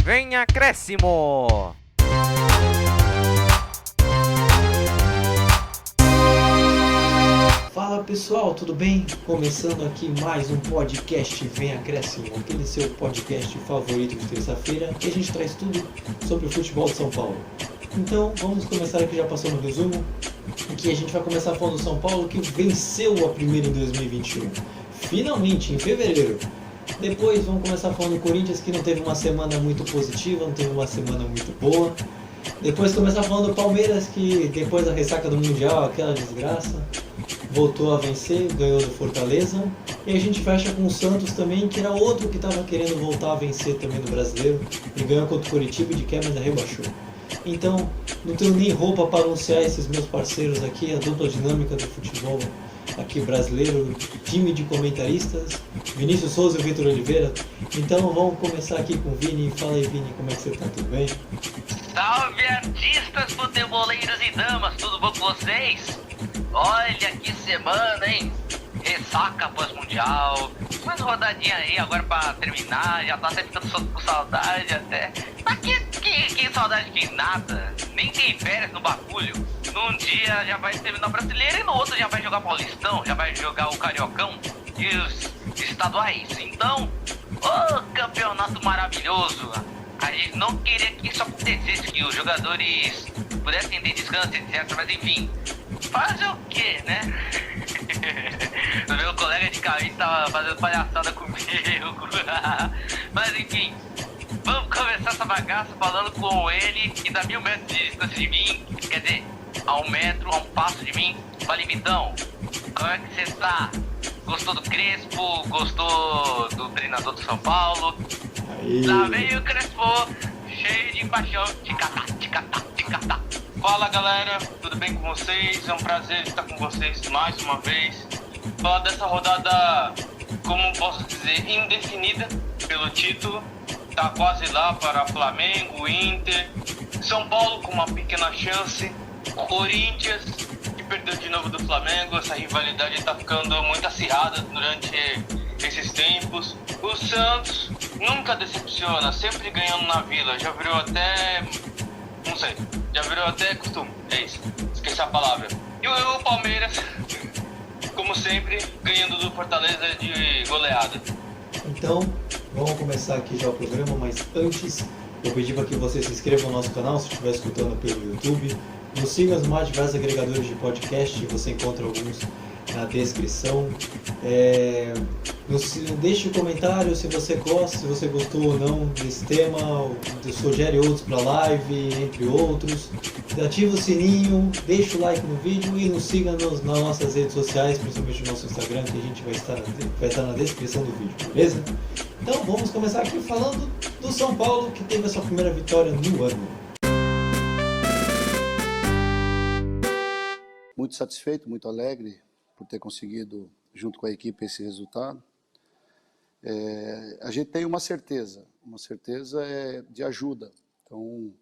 Vem acréscimo! Fala pessoal, tudo bem? Começando aqui mais um podcast Vem Acréscimo, aquele seu podcast favorito de terça-feira, que a gente traz tudo sobre o futebol de São Paulo. Então vamos começar aqui, já passou no resumo, em que a gente vai começar falando do São Paulo que venceu a primeira em 2021, finalmente em fevereiro. Depois vamos começar falando do Corinthians, que não teve uma semana muito positiva, não teve uma semana muito boa. Depois começar falando do Palmeiras, que depois da ressaca do Mundial, aquela desgraça, voltou a vencer, ganhou do Fortaleza. E a gente fecha com o Santos também, que era outro que estava querendo voltar a vencer também do Brasileiro. E ganhou contra o Curitiba e de quebra ainda rebaixou. Então, não tenho nem roupa para anunciar esses meus parceiros aqui, a dupla dinâmica do futebol aqui brasileiro, time de comentaristas, Vinícius Souza e Vitor Oliveira. Então vamos começar aqui com o Vini. Fala aí, Vini, como é que você tá? Tudo bem? Salve artistas, futeboleiras e damas, tudo bom com vocês? Olha que semana, hein? Ressaca pós-mundial, mais rodadinha aí agora pra terminar, já tá até ficando com saudade até. Mas que saudade que nada, nem tem férias no bagulho. Num dia já vai terminar o brasileiro e no outro já vai jogar Paulistão, já vai jogar o Cariocão e os estaduais. Então, ô campeonato maravilhoso! A gente não queria que isso acontecesse, que os jogadores pudessem ter descanso, etc. Mas enfim, fazer o quê, né? O meu colega de cabine tava fazendo palhaçada comigo. Mas enfim, vamos começar essa bagaça falando com ele, que dá 1000 metros de distância de mim. Quer dizer, a 1 metro, a 1 passo de mim. Fala, Vitão, como é que você tá? Gostou do Crespo? Gostou do treinador do São Paulo? Aí. Lá veio o Crespo, cheio de paixão. Ticatá. Fala galera, tudo bem com vocês? É um prazer estar com vocês mais uma vez. Falar dessa rodada, como posso dizer, indefinida pelo título. Tá quase lá para Flamengo, Inter, São Paulo com uma pequena chance, Corinthians que perdeu de novo do Flamengo. Essa rivalidade tá ficando muito acirrada durante esses tempos. O Santos nunca decepciona, sempre ganhando na Vila, já virou até... não sei, já virou até costume, é isso, esqueci a palavra. E o Palmeiras, como sempre, ganhando do Fortaleza de goleada. Então, vamos começar aqui já o programa, mas antes eu pedi para que você se inscreva no nosso canal se estiver escutando pelo YouTube. Nos siga nos mais diversos agregadores de podcast, você encontra alguns na descrição. Deixe um comentário se você gosta, se você gostou ou não desse tema, sugere outros para live, entre outros. Ativa o sininho, deixa o like no vídeo e nos siga nas nossas redes sociais, principalmente no nosso Instagram, que a gente vai estar na descrição do vídeo, beleza? Então vamos começar aqui falando do São Paulo, que teve a sua primeira vitória no ano. Muito satisfeito, muito alegre por ter conseguido, junto com a equipe, esse resultado. A gente tem uma certeza de ajuda. Então,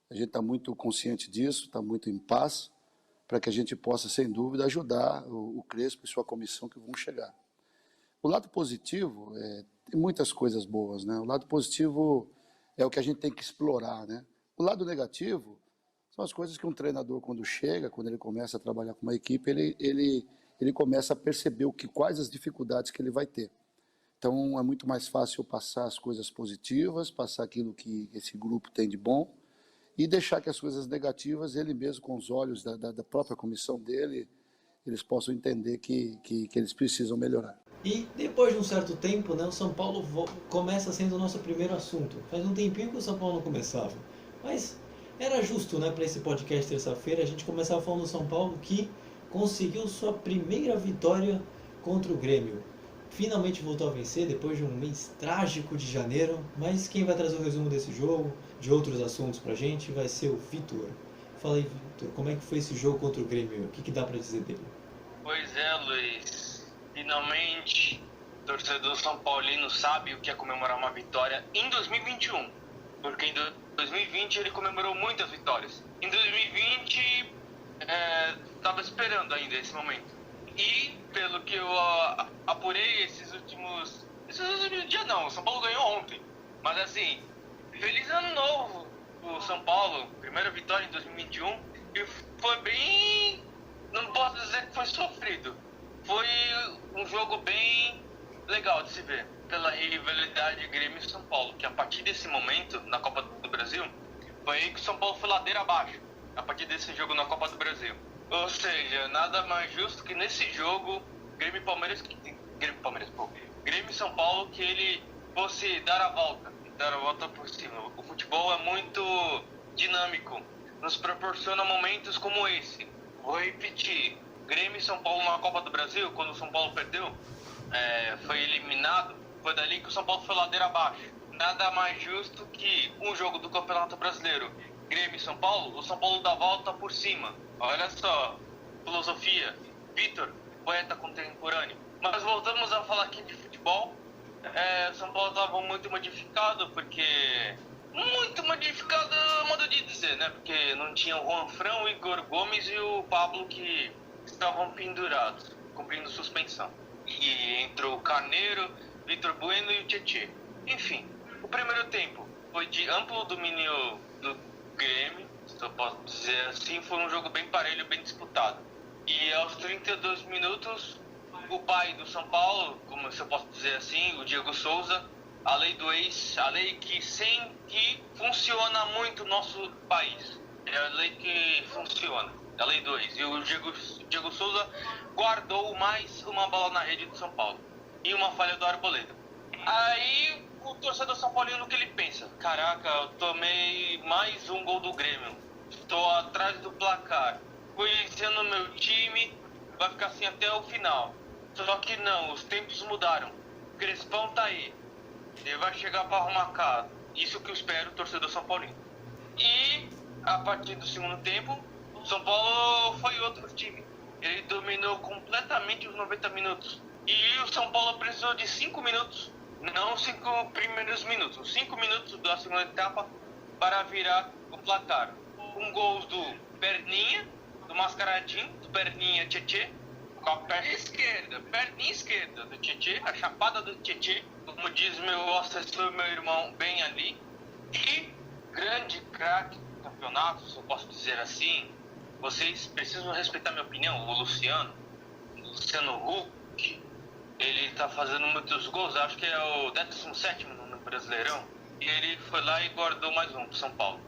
a gente está muito consciente disso, está muito em paz, para que a gente possa, sem dúvida, ajudar o Crespo e sua comissão que vão chegar. O lado positivo, tem muitas coisas boas, né? O lado positivo é o que a gente tem que explorar, né? O lado negativo são as coisas que um treinador, quando chega, quando ele começa a trabalhar com uma equipe, ele começa a perceber quais as dificuldades que ele vai ter. Então, é muito mais fácil passar as coisas positivas, passar aquilo que esse grupo tem de bom e deixar que as coisas negativas, ele mesmo, com os olhos da própria comissão dele, eles possam entender que eles precisam melhorar. E depois de um certo tempo, né, o São Paulo começa sendo o nosso primeiro assunto. Faz um tempinho que o São Paulo não começava, mas era justo, né, para esse podcast terça-feira a gente começar falando do São Paulo, que conseguiu sua primeira vitória contra o Grêmio. Finalmente voltou a vencer depois de um mês trágico de janeiro, mas quem vai trazer o resumo desse jogo, de outros assuntos pra gente, vai ser o Vitor. Fala aí, Vitor, como é que foi esse jogo contra o Grêmio? O que dá pra dizer dele? Pois é, Luiz, finalmente o torcedor São Paulino sabe o que é comemorar uma vitória em 2021, porque em 2020 ele comemorou muitas vitórias. Em 2020 estava esperando ainda esse momento. E pelo que eu apurei esses últimos dias não, o São Paulo ganhou ontem. Mas assim, feliz ano novo o São Paulo, primeira vitória em 2021, e foi bem, não posso dizer que foi sofrido, foi um jogo bem legal de se ver, pela rivalidade Grêmio e São Paulo, que a partir desse momento, na Copa do Brasil, foi aí que o São Paulo foi ladeira abaixo, a partir desse jogo na Copa do Brasil. Ou seja, nada mais justo que nesse jogo, Grêmio e São Paulo, que ele fosse dar a volta por cima. O futebol é muito dinâmico, nos proporciona momentos como esse. Vou repetir, Grêmio e São Paulo na Copa do Brasil, quando o São Paulo perdeu, foi eliminado, foi dali que o São Paulo foi ladeira abaixo. Nada mais justo que um jogo do Campeonato Brasileiro, Grêmio e São Paulo, o São Paulo dá a volta por cima. Olha só, filosofia, Vitor, poeta contemporâneo. Mas voltamos a falar aqui de futebol. O São Paulo estava muito modificado, modo de dizer, né? Porque não tinha o Juanfran, o Igor Gomes e o Pablo, que estavam pendurados, cumprindo suspensão. E entrou o Carneiro, Vitor Bueno e o Tietê. Enfim, o primeiro tempo foi de amplo domínio do Grêmio, se eu posso dizer assim. Foi um jogo bem parelho, bem disputado. E aos 32 minutos, o pai do São Paulo, como se eu posso dizer assim, o Diego Souza, a lei do ex, a lei que funciona muito no nosso país. É a lei que funciona, a lei do ex. E o Diego Souza guardou mais uma bola na rede do São Paulo. E uma falha do Arboleda. Aí o torcedor São Paulino, o que ele pensa? Caraca, eu tomei mais um gol do Grêmio. Estou atrás do placar. Conhecendo o meu time, vai ficar assim até o final. Só que não, os tempos mudaram. O Crespão tá aí. Ele vai chegar para arrumar casa. Isso que eu espero, torcedor São Paulino. E a partir do segundo tempo, o São Paulo foi outro time. Ele dominou completamente os 90 minutos. E o São Paulo precisou de 5 minutos, não 5 primeiros minutos, 5 minutos da segunda etapa para virar o placar. Com gols do Perninha, do Mascaradinho, do Perninha Tietê, com a perninha esquerda do Tietê, a chapada do Tietê, como diz meu assessor, meu irmão, bem ali. E grande craque do campeonato, se eu posso dizer assim, vocês precisam respeitar minha opinião, o Luciano Huck, ele tá fazendo muitos gols, acho que é o 17º no Brasileirão, e ele foi lá e guardou mais um pro São Paulo.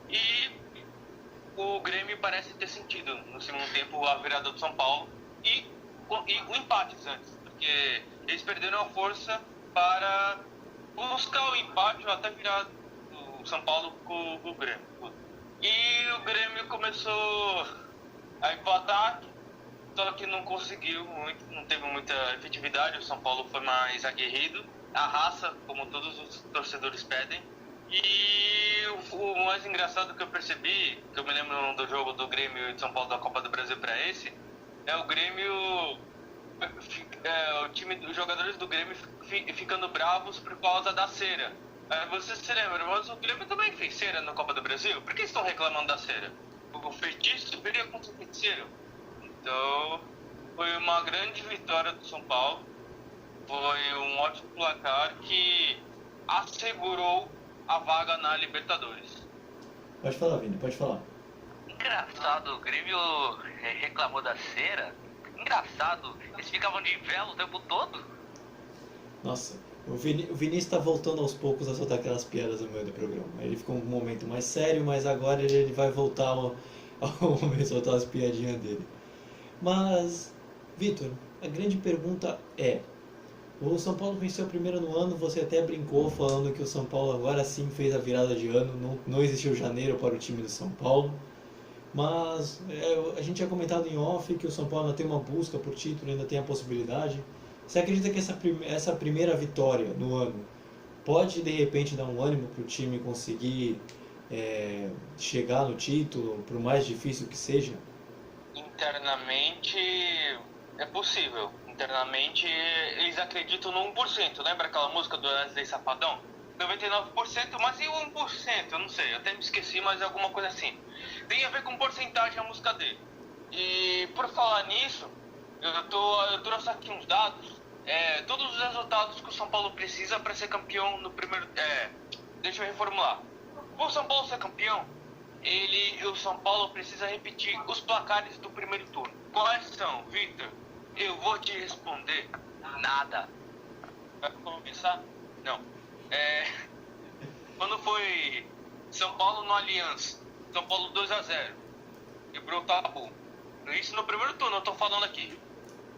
E o Grêmio parece ter sentido no segundo tempo a virada do São Paulo e o empate antes, porque eles perderam a força para buscar o empate ou até virar o São Paulo com o Grêmio. E o Grêmio começou a ir pro ataque, só que não conseguiu muito, não teve muita efetividade. O São Paulo foi mais aguerrido, a raça, como todos os torcedores pedem. E o mais engraçado que eu percebi, que eu me lembro do jogo do Grêmio e de São Paulo da Copa do Brasil para esse, é o Grêmio, os jogadores do Grêmio ficando bravos por causa da cera. Você se lembra, mas o Grêmio também fez cera na Copa do Brasil? Por que estão reclamando da cera? O feitiço viria contra o feiticeiro. Então, foi uma grande vitória do São Paulo. Foi um ótimo placar que assegurou a vaga na Libertadores. Pode falar, Vini, pode falar. Engraçado, o Grêmio reclamou da cera. Engraçado, eles ficavam de vela o tempo todo. Nossa, o Vinícius está voltando aos poucos a soltar aquelas piadas no meio do programa. Ele ficou um momento mais sério, mas agora ele vai voltar ao momento de soltar as piadinhas dele. Mas, Vitor, a grande pergunta é: o São Paulo venceu primeiro no ano, você até brincou falando que o São Paulo agora sim fez a virada de ano, não existiu janeiro para o time do São Paulo. Mas a gente tinha comentado em off que o São Paulo ainda tem uma busca por título, ainda tem a possibilidade. Você acredita que essa primeira vitória no ano pode de repente dar um ânimo para o time conseguir chegar no título, por mais difícil que seja? Internamente é possível. Internamente eles acreditam no 1%. Lembra aquela música do Wesley Safadão? 99%, mas e o 1%? Eu não sei, até me esqueci, mas é alguma coisa assim. Tem a ver com porcentagem a música dele. E por falar nisso, eu trouxe aqui uns dados. Todos os resultados que o São Paulo precisa para ser campeão no primeiro deixa eu reformular. O São Paulo ser campeão, o São Paulo precisa repetir os placares do primeiro turno. Quais são, Victor? Eu vou te responder. Nada. Vai começar? Não. Quando foi São Paulo no Allianz, São Paulo 2-0, quebrou o tabu. Isso no primeiro turno, eu tô falando aqui.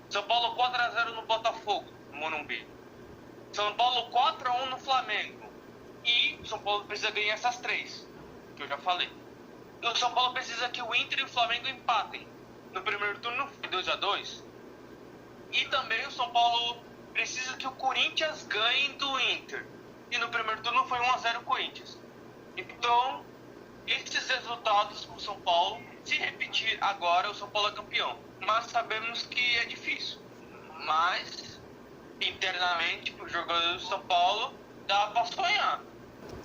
São Paulo 4-0 no Botafogo, no Morumbi. São Paulo 4-1 no Flamengo. E o São Paulo precisa ganhar essas 3, que eu já falei. E o São Paulo precisa que o Inter e o Flamengo empatem. No primeiro turno foi 2-2. E também o São Paulo precisa que o Corinthians ganhe do Inter. E no primeiro turno foi 1-0 Corinthians. Então, esses resultados pro São Paulo, se repetir agora, o São Paulo é campeão. Mas sabemos que é difícil. Mas, internamente, pro jogador do São Paulo, dá pra sonhar.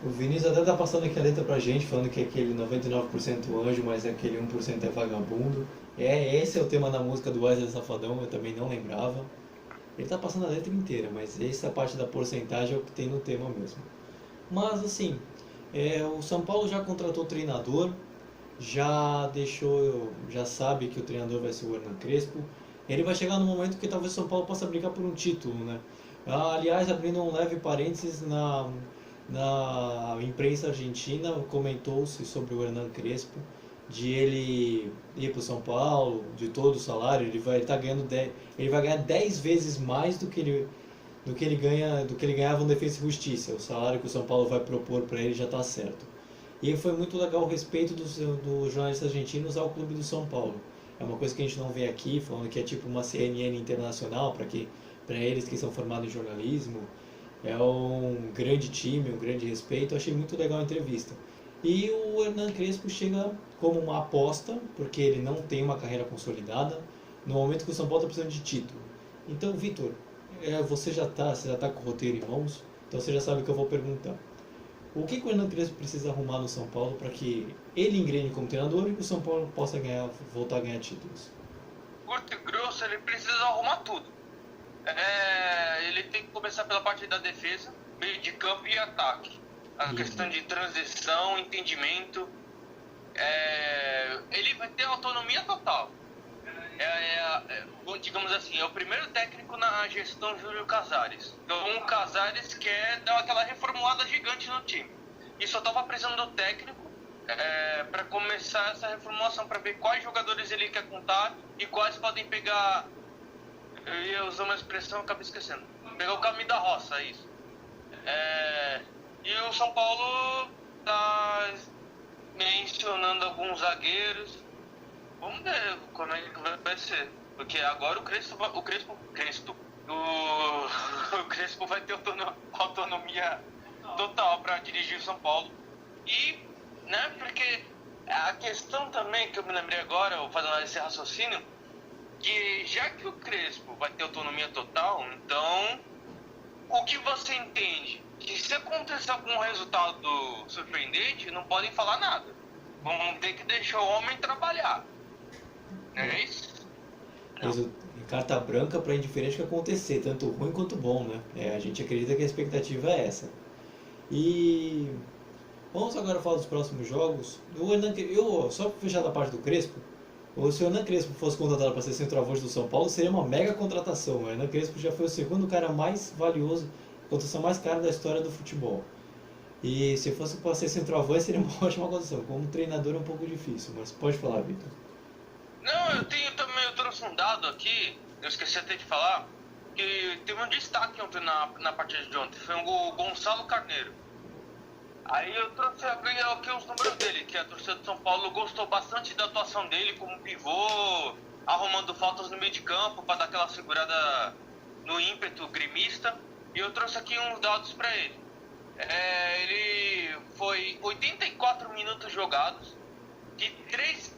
O Vinícius até tá passando aqui a letra pra gente, falando que aquele 99% anjo, mas aquele 1% é vagabundo. Esse é o tema da música do Wesley Safadão, eu também não lembrava. Ele tá passando a letra inteira, mas essa parte da porcentagem é o que tem no tema mesmo. Mas assim, o São Paulo já contratou treinador, já sabe que o treinador vai ser o Hernan Crespo. Ele vai chegar no momento que talvez o São Paulo possa brigar por um título, né? Aliás, abrindo um leve parênteses, na imprensa argentina comentou-se sobre o Hernan Crespo, de ele ir para o São Paulo, de todo o salário, ele vai ganhar 10 vezes mais do que ele ganhava no Defensa e Justiça. O salário que o São Paulo vai propor para ele já está certo. E foi muito legal o respeito dos jornalistas argentinos ao clube do São Paulo. É uma coisa que a gente não vê aqui, falando que é tipo uma CNN internacional, para eles que são formados em jornalismo. É um grande time, um grande respeito. Eu achei muito legal a entrevista. E o Hernan Crespo chega como uma aposta, porque ele não tem uma carreira consolidada, no momento que o São Paulo está precisando de título. Então, Vitor, você já está com o roteiro em mãos, então você já sabe o que eu vou perguntar. O que o Hernan Crespo precisa arrumar no São Paulo para que ele engrene como treinador e que o São Paulo possa voltar a ganhar títulos? Curto e grosso, ele precisa arrumar tudo. Ele tem que começar pela parte da defesa, meio de campo e ataque. A questão de transição, entendimento. Ele vai ter autonomia total. Digamos assim, é o primeiro técnico na gestão Júlio Casares. Então o Casares quer dar aquela reformulada gigante no time. E só estava precisando do técnico para começar essa reformulação, para ver quais jogadores ele quer contar e quais podem pegar. Eu ia usar uma expressão, acabei esquecendo. Pegar o caminho da roça, é isso. E o São Paulo tá mencionando alguns zagueiros. Vamos ver como é que vai ser. Porque agora o Crespo vai ter autonomia total para dirigir o São Paulo. E, né, porque a questão também que eu me lembrei agora, fazendo esse raciocínio, que já que o Crespo vai ter autonomia total, então o que você entende? Que se acontecer algum resultado surpreendente, não podem falar nada. Vão ter que deixar o homem trabalhar. É isso? Carta branca para indiferente que acontecer, tanto ruim quanto bom, né? A gente acredita que a expectativa é essa. E vamos agora falar dos próximos jogos. Só para fechar da parte do Crespo, se o Hernan Crespo fosse contratado para ser centroavante do São Paulo, seria uma mega contratação. O Hernan Crespo já foi o segundo cara mais valioso, a contratação mais cara da história do futebol. E se fosse para ser centroavante, seria uma ótima contratação. Como treinador é um pouco difícil, mas pode falar, Vitor. Não, eu trouxe um dado aqui, eu esqueci até de falar, que teve um destaque ontem na partida de ontem, foi o Gonçalo Carneiro. Aí eu trouxe aqui os números dele, que a torcida de São Paulo gostou bastante da atuação dele como pivô, arrumando faltas no meio de campo para dar aquela segurada no ímpeto gremista. E eu trouxe aqui uns dados para ele. Ele foi 84 minutos jogados, de 3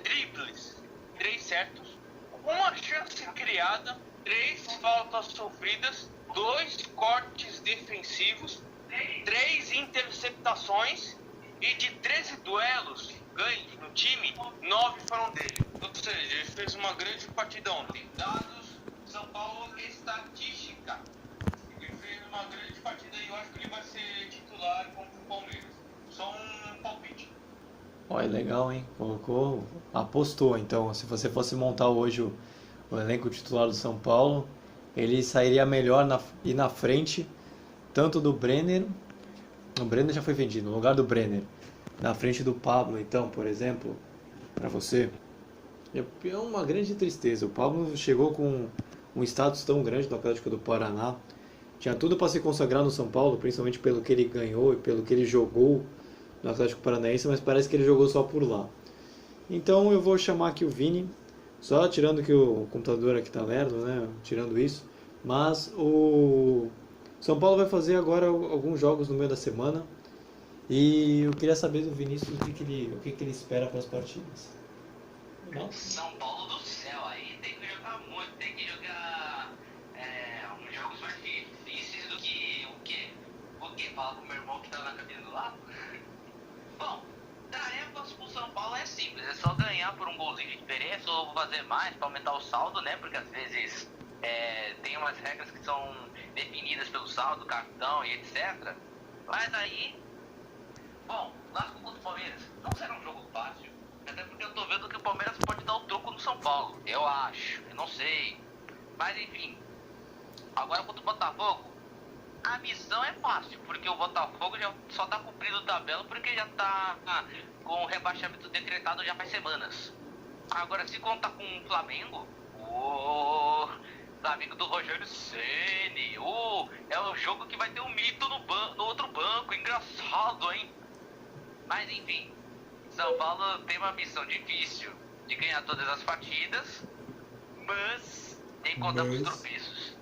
dribles, 3 certos, uma chance criada, 3 faltas sofridas, 2 cortes defensivos, 3 interceptações e de 13 duelos ganhos no time, 9 foram dele. Ou seja, ele fez uma grande partida ontem. Dados São Paulo estatística. Ele fez uma grande partida e eu acho que ele vai ser titular contra o Palmeiras. Só um palpite. Olha, legal, hein? Apostou. Então, se você fosse montar hoje o elenco titular do São Paulo, ele sairia melhor e na frente, tanto do Brenner. O Brenner já foi vendido, no lugar do Brenner. Na frente do Pablo, então, por exemplo, para você. É uma grande tristeza. O Pablo chegou com um status tão grande no Atlético do Paraná. Tinha tudo para se consagrar no São Paulo, principalmente pelo que ele ganhou e pelo que ele jogou no Atlético Paranaense, mas parece que ele jogou só por lá. Então eu vou chamar aqui o Vini, só tirando que o computador aqui tá lerdo, né? Tirando isso. Mas o São Paulo vai fazer agora alguns jogos no meio da semana. E eu queria saber do Vinícius o que ele espera para as partidas. Não? São Paulo do céu, aí tem que jogar muito, tem que jogar uns jogos mais difíceis do que o quê? O quê? Falar com o meu irmão que tá na cabine do lado? Bom, tarefas pro São Paulo é simples, é só ganhar por um golzinho de diferença ou fazer mais pra aumentar o saldo, né? Porque às vezes tem umas regras que são definidas pelo saldo, cartão e etc. Mas aí, bom, clássico contra o Palmeiras não será um jogo fácil. Até porque eu tô vendo que o Palmeiras pode dar o troco no São Paulo. Eu acho, eu não sei. Mas enfim, agora contra o Botafogo, a missão é fácil, porque o Botafogo já só tá cumprindo tabela porque já tá com o rebaixamento decretado já faz semanas. Agora, se contar com o Flamengo, o Flamengo do Rogério Ceni, é o jogo que vai ter um mito no outro banco, engraçado, hein? Mas enfim, São Paulo tem uma missão difícil de ganhar todas as partidas, mas tem que contar com os tropeços.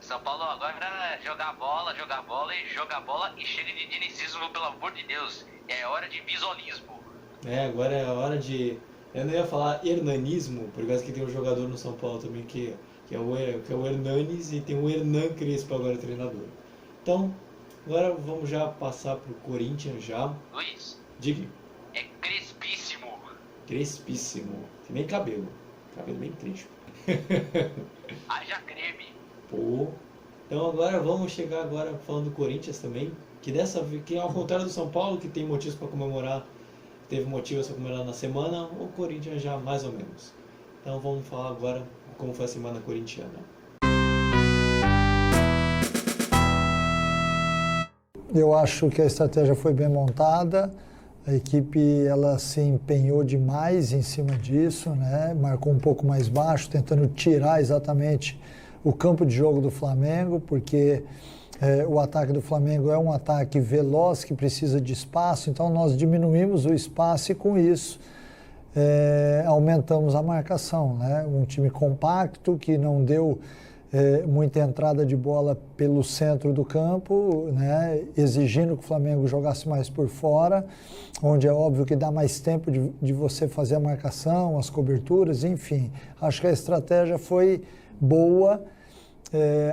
São Paulo agora é jogar bola e chega de dinicismo, pelo amor de Deus. É hora de visualismo. Agora é a hora de... Eu não ia falar hernanismo, por causa que tem um jogador no São Paulo também que é o Hernanes e tem o Hernan Crespo agora treinador. Então, agora vamos já passar pro Corinthians já. Luiz, Diga. é crespíssimo. Crespíssimo. Que nem cabelo. Cabelo bem crespo. Haja creme. Pô. Então agora vamos chegar agora falando do Corinthians também, que dessa vez, que ao contrário do São Paulo, que tem motivos para comemorar, teve motivos para comemorar na semana, o Corinthians já mais ou menos. Então vamos falar agora como foi a semana corintiana. Eu acho que a estratégia foi bem montada, a equipe ela se empenhou demais em cima disso, né? Marcou um pouco mais baixo, tentando tirar exatamente o campo de jogo do Flamengo, porque o ataque do Flamengo é um ataque veloz que precisa de espaço, então nós diminuímos o espaço e com isso aumentamos a marcação, né? Um time compacto que não deu muita entrada de bola pelo centro do campo, né, exigindo que o Flamengo jogasse mais por fora, onde é óbvio que dá mais tempo de você fazer a marcação, as coberturas, enfim. Acho que a estratégia foi boa,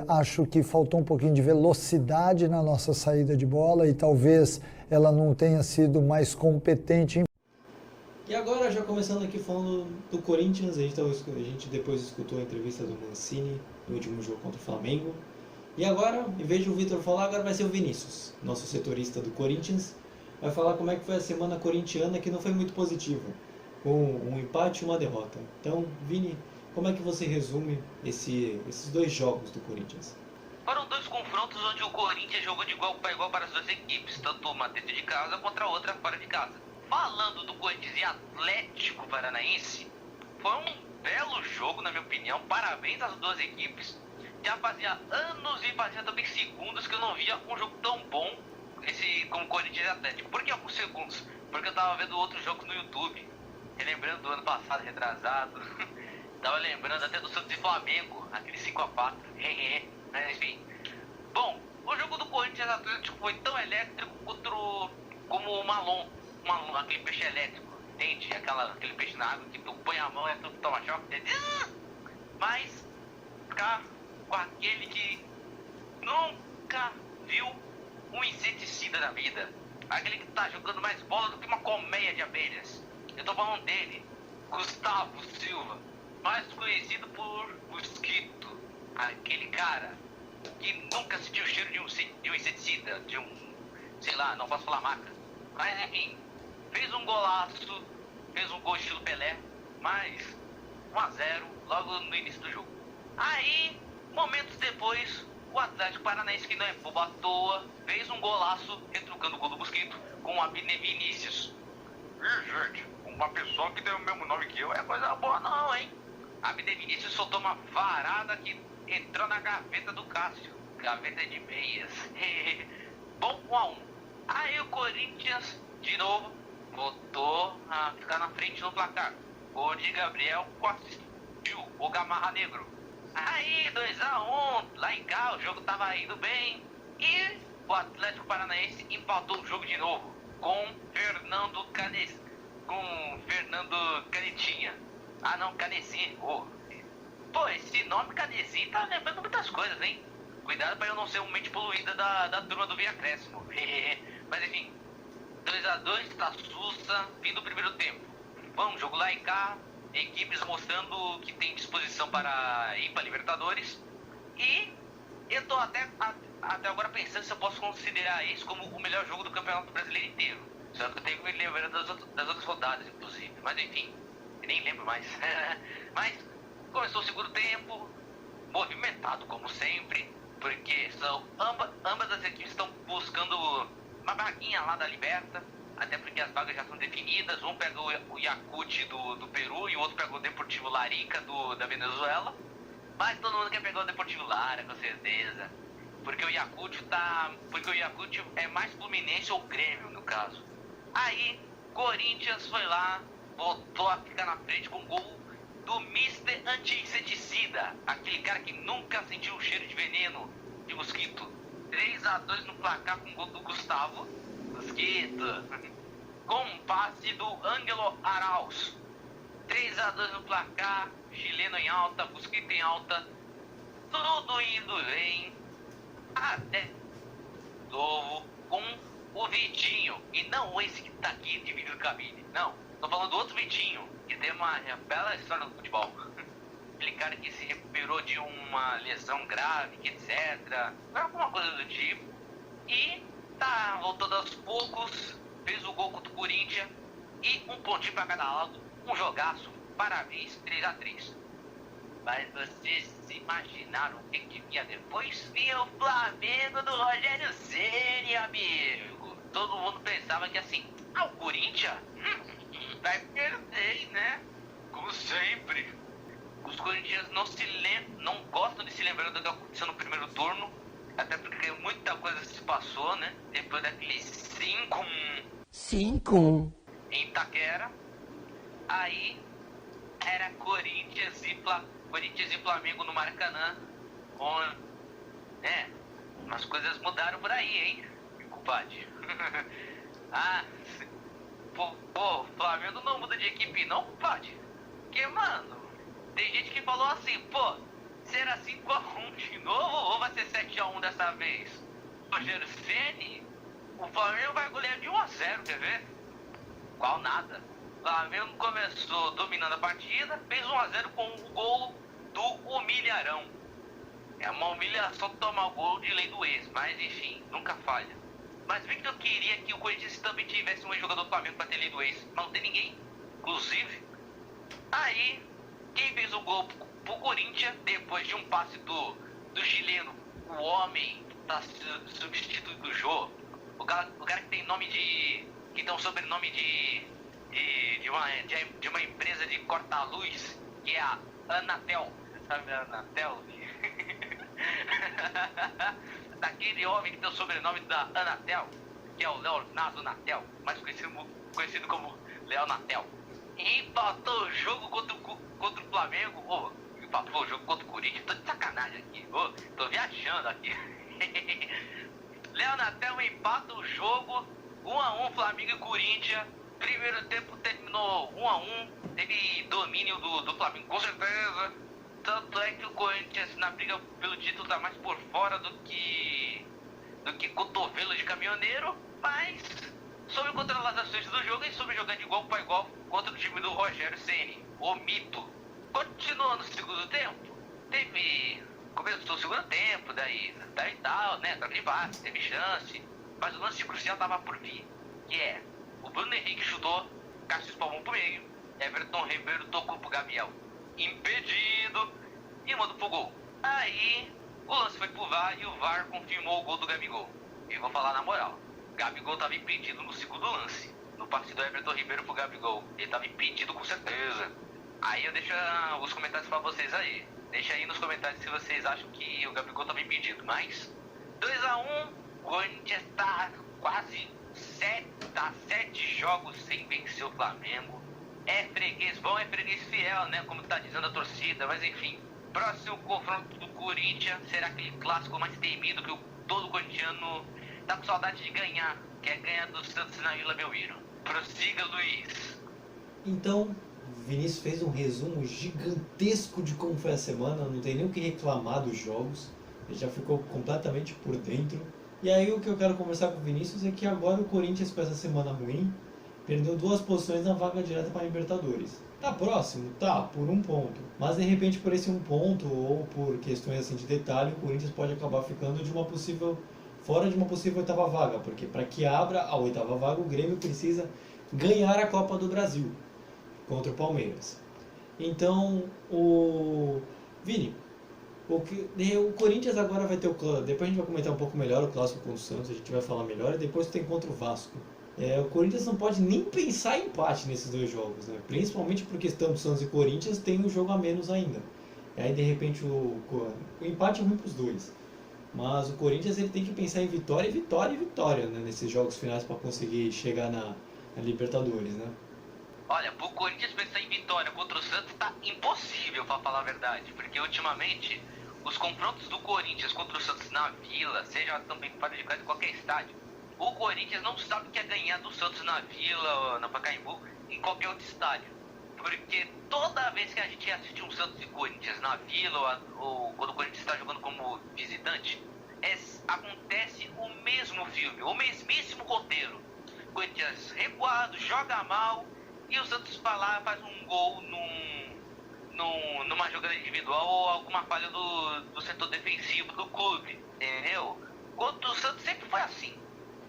acho que faltou um pouquinho de velocidade na nossa saída de bola e talvez ela não tenha sido mais competente. E agora, já começando aqui falando do Corinthians, a gente depois escutou a entrevista do Mancini no último jogo contra o Flamengo. E agora, em vez de o Vitor falar, agora vai ser o Vinícius, nosso setorista do Corinthians. Vai falar como é que foi a semana corintiana, que não foi muito positiva, com um empate e uma derrota. Então, Vini, como é que você resume esses dois jogos do Corinthians? Foram dois confrontos onde o Corinthians jogou de igual para igual para as duas equipes, tanto uma dentro de casa contra a outra fora de casa. Falando do Corinthians e Atlético Paranaense, foi um belo jogo, na minha opinião. Parabéns às duas equipes. Já fazia anos e fazia também segundos que eu não via um jogo tão bom como Corinthians e Atlético. Por que alguns segundos? Porque eu tava vendo outros jogos no YouTube, relembrando do ano passado, retrasado. Tava lembrando até do Santos e Flamengo, aquele 5-4. Mas enfim. Bom, o jogo do Corinthians e Atlético foi tão elétrico como o Malon. Aquele peixe elétrico, entende? Aquele peixe na água que tu põe a mão e tu toma choque, entende? Mas ficar com aquele que nunca viu um inseticida na vida, aquele que tá jogando mais bola do que uma colmeia de abelhas. Eu tô falando dele, Gustavo Silva, mais conhecido por Mosquito. Aquele cara que nunca sentiu o cheiro de um inseticida, de um, sei lá, não posso falar marca. Mas enfim, fez um golaço, fez um gol estilo Pelé, mas 1-0 logo no início do jogo. Aí, momentos depois, o Atlético Paranaense, que não é bobo à toa, fez um golaço retrucando o gol do Mosquito com o Abner Vinícius. Gente, uma pessoa que tem o mesmo nome que eu é coisa boa não, hein? Abner Vinícius soltou uma varada que entrou na gaveta do Cássio. Gaveta de meias. Bom, 1-1. Aí o Corinthians, de novo, voltou a ficar na frente no placar. O de Gabriel assistiu o Gamarra Negro. Aí 2-1, lá em cá o jogo tava indo bem. E o Atlético Paranaense empatou o jogo de novo com Fernando Canetinha. Ah não, Canezinho. Pô, esse nome Canezinho tá lembrando muitas coisas, hein? Cuidado pra eu não ser uma mente poluída da turma do Via Acréscimo. Mas enfim, 2-2, tá sussa, fim do primeiro tempo. Vamos, jogo lá e cá, equipes mostrando que tem disposição para ir para Libertadores. E eu tô até agora pensando se eu posso considerar isso como o melhor jogo do Campeonato Brasileiro inteiro. Só que eu tenho que me lembrar das outras rodadas, inclusive. Mas enfim, eu nem lembro mais. Mas começou o segundo tempo, movimentado como sempre, porque são ambas as equipes estão buscando uma vaguinha lá da Liberta, até porque as vagas já são definidas. Um pegou o Yakult do Peru e o outro pegou o Deportivo Larica da Venezuela. Mas todo mundo quer pegar o Deportivo Lara, com certeza. Porque o Yakult é mais Fluminense ou Grêmio, no caso. Aí, Corinthians foi lá, voltou a ficar na frente com o gol do Mr. Anti-Inseticida, aquele cara que nunca sentiu o cheiro de veneno de mosquito. 3-2 no placar com o gol do Gustavo Mosquito, com um passe do Ângelo Arauz. 3-2 no placar, chileno em alta, Mosquito em alta, tudo indo bem, até novo com o Vitinho, e não esse que tá aqui dividindo cabine, não, tô falando do outro Vitinho, que tem uma bela história no futebol. Aquele cara que se recuperou de uma lesão grave, etc, alguma coisa do tipo, e tá voltando aos poucos, fez o gol contra o Corinthians, e um pontinho pra cada lado, um jogaço, parabéns, 3-3. Mas vocês se imaginaram o que vinha depois? Vinha o Flamengo do Rogério Ceni, amigo. Todo mundo pensava que assim, o Corinthians vai perder, né? Como sempre. Os corintianos não gostam de se lembrar do que aconteceu no primeiro turno, até porque muita coisa se passou, né? Depois daquele 5-1 em Itaquera. Aí era Corinthians e Flamengo no Maracanã, onde, umas coisas mudaram por aí, hein, compadre. O Flamengo não muda de equipe não, compadre. Porque, mano, tem gente que falou assim, será 5-1 de novo ou vai ser 7-1 dessa vez? Rogério Ceni, o Flamengo vai golear de 1-0, quer ver? Qual nada. O Flamengo começou dominando a partida, fez 1-0 com o gol do Humilharão. É uma humilhação tomar o gol de lei do ex, mas enfim, nunca falha. Mas bem que eu queria que o Corinthians também tivesse um jogador do Flamengo pra ter lei do ex, mas não tem ninguém, inclusive. Aí, quem fez o gol pro Corinthians, depois de um passe do chileno, o homem tá substituto do Jô, o cara que tem nome que tem um sobrenome de uma empresa de corta-luz, que é a Anatel. Você sabe a Anatel? Daquele homem que tem o sobrenome da Anatel, que é o Leonardo Natel, mais conhecido como Léo Natel. E empatou o jogo contra o Flamengo. Empatou o jogo contra o Corinthians. Tô de sacanagem aqui. Tô viajando aqui. Léo Natel empata o jogo 1-1 Flamengo e Corinthians. Primeiro tempo terminou 1-1. Teve domínio do Flamengo, com certeza. Tanto é que o Corinthians na briga pelo título tá mais por fora do que cotovelo de caminhoneiro, mas soube controlar as ações do jogo e soube jogar de igual para igual contra o time do Rogério Ceni, o mito. Continuando no segundo tempo, teve Começou o segundo tempo, daí tal, né? Troca de passe, teve chance. Mas o lance crucial tava por vir. Que é, o Bruno Henrique chutou, Cássio espalmou pro meio, Everton Ribeiro tocou pro Gabriel. Impedido e mandou pro gol. Aí, o lance foi pro VAR e o VAR confirmou o gol do Gabigol. E vou falar na moral, Gabigol tava impedido no segundo lance. No passe do Everton Ribeiro pro Gabigol. Ele tava impedido com certeza. Aí eu deixo os comentários pra vocês aí. Deixa aí nos comentários se vocês acham que o Gabigol tava impedido. Mas 2-1, o Corinthians tá quase 7 jogos sem vencer o Flamengo. É freguês bom, é freguês fiel, né? Como tá dizendo a torcida, mas enfim. Próximo confronto do Corinthians será aquele clássico mais temido que todo corintiano tá com saudade de ganhar, que é ganhar do Santos na Vila Belmiro. Prossiga, Luiz. Então, Vinícius fez um resumo gigantesco de como foi a semana, não tem nem o que reclamar dos jogos, ele já ficou completamente por dentro. E aí o que eu quero conversar com o Vinícius é que agora o Corinthians, com essa semana ruim, perdeu 2 posições na vaga direta para a Libertadores. Tá próximo? Tá, por 1 ponto. Mas de repente por esse 1 ponto, ou por questões assim de detalhe, o Corinthians pode acabar ficando fora de uma possível 8ª vaga, porque para que abra a 8ª vaga, o Grêmio precisa ganhar a Copa do Brasil contra o Palmeiras. Então, Vini, o Corinthians agora vai ter depois a gente vai comentar um pouco melhor o clássico contra o Santos, a gente vai falar melhor, e depois tem contra o Vasco. O Corinthians não pode nem pensar em empate nesses 2 jogos, né? Principalmente porque tanto Santos e Corinthians tem um jogo a menos ainda. E aí de repente o empate é ruim para os dois. Mas o Corinthians ele tem que pensar em vitória, né? Nesses jogos finais para conseguir chegar na Libertadores, né? Olha, pro Corinthians pensar em vitória contra o Santos tá impossível, pra falar a verdade. Porque ultimamente, os confrontos do Corinthians contra o Santos na Vila, seja também fora de casa em qualquer estádio, o Corinthians não sabe o que é ganhar do Santos na Vila, na Pacaembu, em qualquer outro estádio. Porque toda vez que a gente assiste um Santos e Corinthians na Vila, ou quando o Corinthians está jogando como visitante, acontece o mesmo filme, o mesmíssimo roteiro. O Corinthians recuado, joga mal, e o Santos vai lá, faz um gol numa jogada individual ou alguma falha do setor defensivo do clube, entendeu? O Santos sempre foi assim,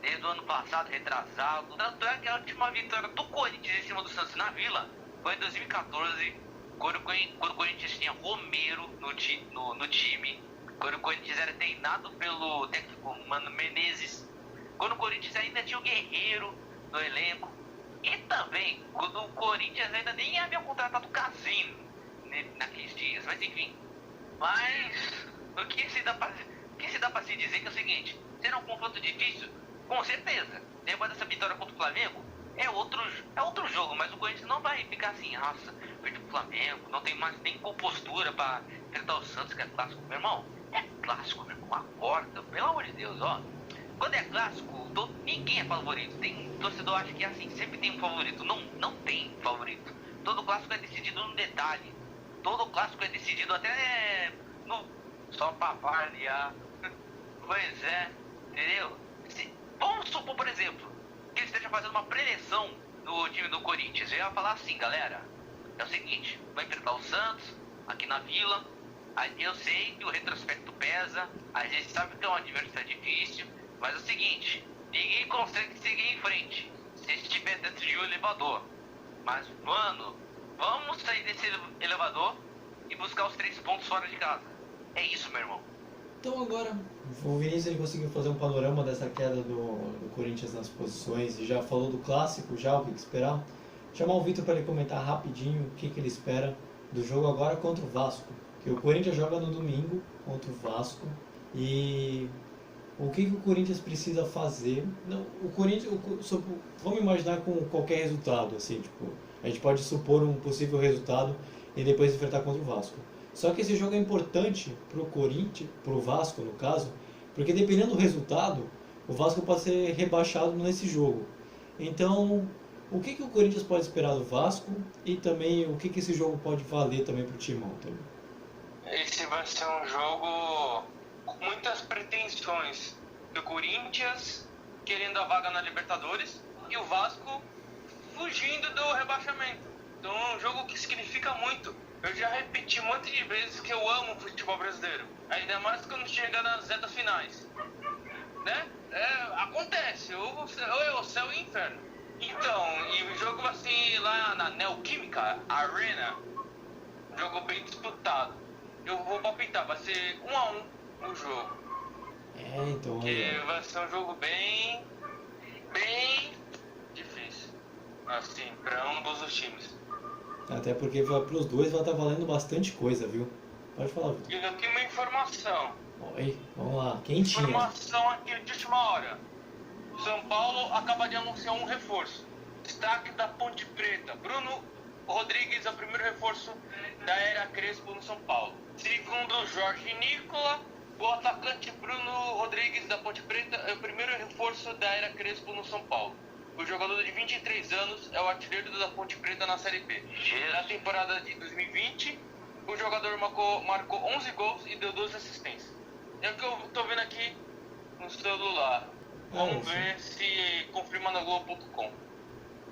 desde o ano passado, retrasado. Tanto é que a última vitória do Corinthians em cima do Santos na Vila foi em 2014, quando o Corinthians tinha Romero no time, quando o Corinthians era treinado pelo técnico Mano Menezes, quando o Corinthians ainda tinha o Guerreiro no elenco, e também quando o Corinthians ainda nem havia contratado o Cassino naqueles dias, mas enfim. Mas o que se dá pra se dizer que é o seguinte: será um confronto difícil? Com certeza. Depois dessa vitória contra o Flamengo, é outro jogo, mas o Corinthians não vai ficar assim, nossa, perde o Flamengo, não tem mais nem compostura pra enfrentar o Santos, que é clássico. Meu irmão, é clássico, meu irmão, acorda, pelo amor de Deus, ó. Quando é clássico, ninguém é favorito. Tem torcedor acha que é assim, sempre tem um favorito. Não tem favorito. Todo clássico é decidido no detalhe. Todo clássico é decidido até só pra variar. Pois é, entendeu? Vamos supor, por exemplo, que ele esteja fazendo uma preleção do time do Corinthians. Eu ia falar assim, galera, é o seguinte, vai enfrentar o Santos aqui na Vila. Eu sei que o retrospecto pesa, a gente sabe que é um adversário difícil, mas é o seguinte, ninguém consegue seguir em frente se estiver dentro de um elevador. Mas, mano, vamos sair desse elevador e buscar os 3 pontos fora de casa. É isso, meu irmão. Então agora, o Vinícius ele conseguiu fazer um panorama dessa queda do Corinthians nas posições e já falou do clássico, já o que esperar. Chamar o Vitor para ele comentar rapidinho o que ele espera do jogo agora contra o Vasco. Que o Corinthians joga no domingo contra o Vasco e o que o Corinthians precisa fazer. Não, vamos imaginar com qualquer resultado, assim, tipo, a gente pode supor um possível resultado e depois enfrentar contra o Vasco. Só que esse jogo é importante pro Corinthians, pro Vasco no caso, porque dependendo do resultado, o Vasco pode ser rebaixado nesse jogo. Então, o que o Corinthians pode esperar do Vasco e também o que esse jogo pode valer também pro Timão também? Esse vai ser um jogo com muitas pretensões do Corinthians querendo a vaga na Libertadores e o Vasco fugindo do rebaixamento. Então é um jogo que significa muito Eu já repeti um monte de vezes que eu amo o futebol brasileiro. Ainda mais quando chega nas retas finais. Né? Acontece, ou é o céu e o inferno. Então, e o jogo vai ser lá na Neoquímica Arena, um jogo bem disputado. Eu vou palpitar, vai ser 1-1 o jogo. Então Que vai ser um jogo bem difícil, assim, para ambos os times. até porque pros dois vai estar valendo bastante coisa, viu? Pode falar, Vitor. E aqui uma informação. Oi, vamos lá, quentinha. Informação aqui de última hora. São Paulo acaba de anunciar um reforço. Destaque da Ponte Preta. Bruno Rodrigues é o primeiro reforço da era Crespo no São Paulo. Segundo Jorge Nicola, o atacante Bruno Rodrigues da Ponte Preta é o primeiro reforço da era Crespo no São Paulo. O jogador de 23 anos é o artilheiro da Ponte Preta na Série B. Na temporada de 2020, o jogador marcou 11 gols e deu 12 assistências. É o que eu tô vendo aqui no celular. Vamos ver se confirma na Globo.com.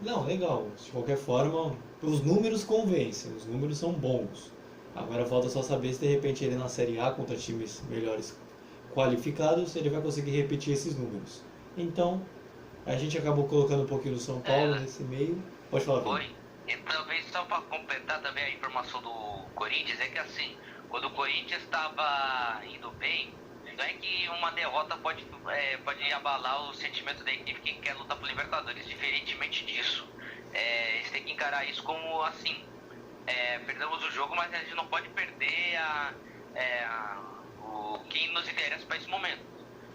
Não, legal. De qualquer forma, os números convencem, os números são bons. Agora falta só saber se de repente ele na Série A contra times melhores qualificados, ele vai conseguir repetir esses números. Então, a gente acabou colocando um pouquinho do São Paulo nesse meio. Pode falar, Vitor. Foi. E talvez só para completar também a informação do Corinthians, é que assim, quando o Corinthians estava indo bem, não é que uma derrota pode abalar o sentimento da equipe que quer lutar por Libertadores. Diferentemente disso, eles têm que encarar isso como assim, perdemos o jogo, mas a gente não pode perder o que nos interessa para esse momento.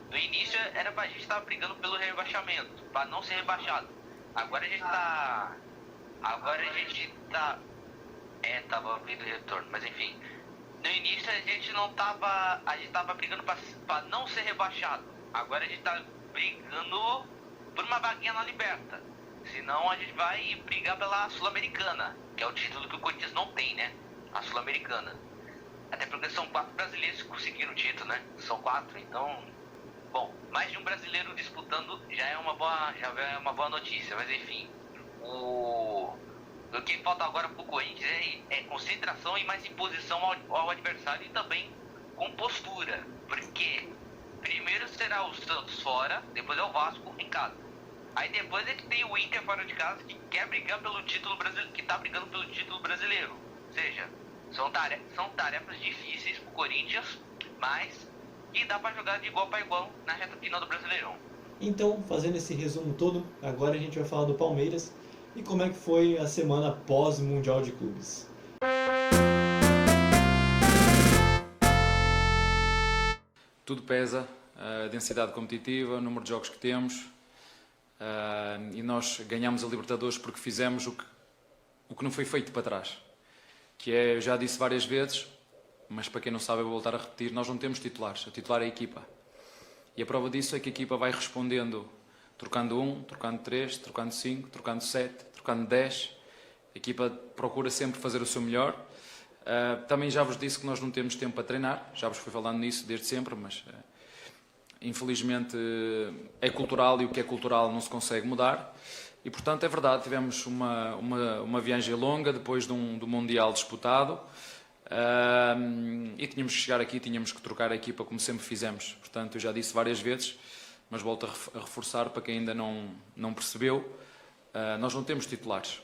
No início era pra gente estar brigando pelo rebaixamento, para não ser rebaixado. Agora a gente tá. Tava vindo retorno, mas enfim. No início a gente tava brigando pra não ser rebaixado. Agora a gente tá brigando por uma vaguinha na Liberta. Senão a gente vai brigar pela Sul-Americana, que é o título que o Corinthians não tem, né? A Sul-Americana. Até porque são 4 brasileiros que conseguiram o título, né? São 4, então... Bom, mais de um brasileiro disputando já é uma boa notícia, mas enfim. O que falta agora pro Corinthians é concentração e mais imposição ao adversário e também compostura. Porque primeiro será o Santos fora, depois é o Vasco em casa. Aí depois é que tem o Inter fora de casa que quer brigar pelo título brasileiro, que tá brigando pelo título brasileiro. Ou seja, são tarefas difíceis pro Corinthians, mas que dá pra jogar de igual para igual na reta final do Brasileirão. Então, fazendo esse resumo todo, agora a gente vai falar do Palmeiras e como é que foi a semana pós-Mundial de Clubes. Tudo pesa, a densidade competitiva, o número de jogos que temos, e nós ganhamos a Libertadores porque fizemos o que não foi feito para trás, que eu já disse várias vezes, mas para quem não sabe eu vou voltar a repetir, nós não temos titulares, a titular é a equipa. E a prova disso é que a equipa vai respondendo, trocando 1, trocando 3, trocando 5, trocando 7, trocando 10. A equipa procura sempre fazer o seu melhor. Também já vos disse que nós não temos tempo para treinar, já vos fui falando nisso desde sempre, mas infelizmente é cultural e o que é cultural não se consegue mudar. E portanto é verdade, tivemos uma viagem longa depois do Mundial disputado. E tínhamos que chegar aqui, tínhamos que trocar a equipa como sempre fizemos. Portanto, eu já disse várias vezes, mas volto a reforçar para quem ainda não percebeu, nós não temos titulares.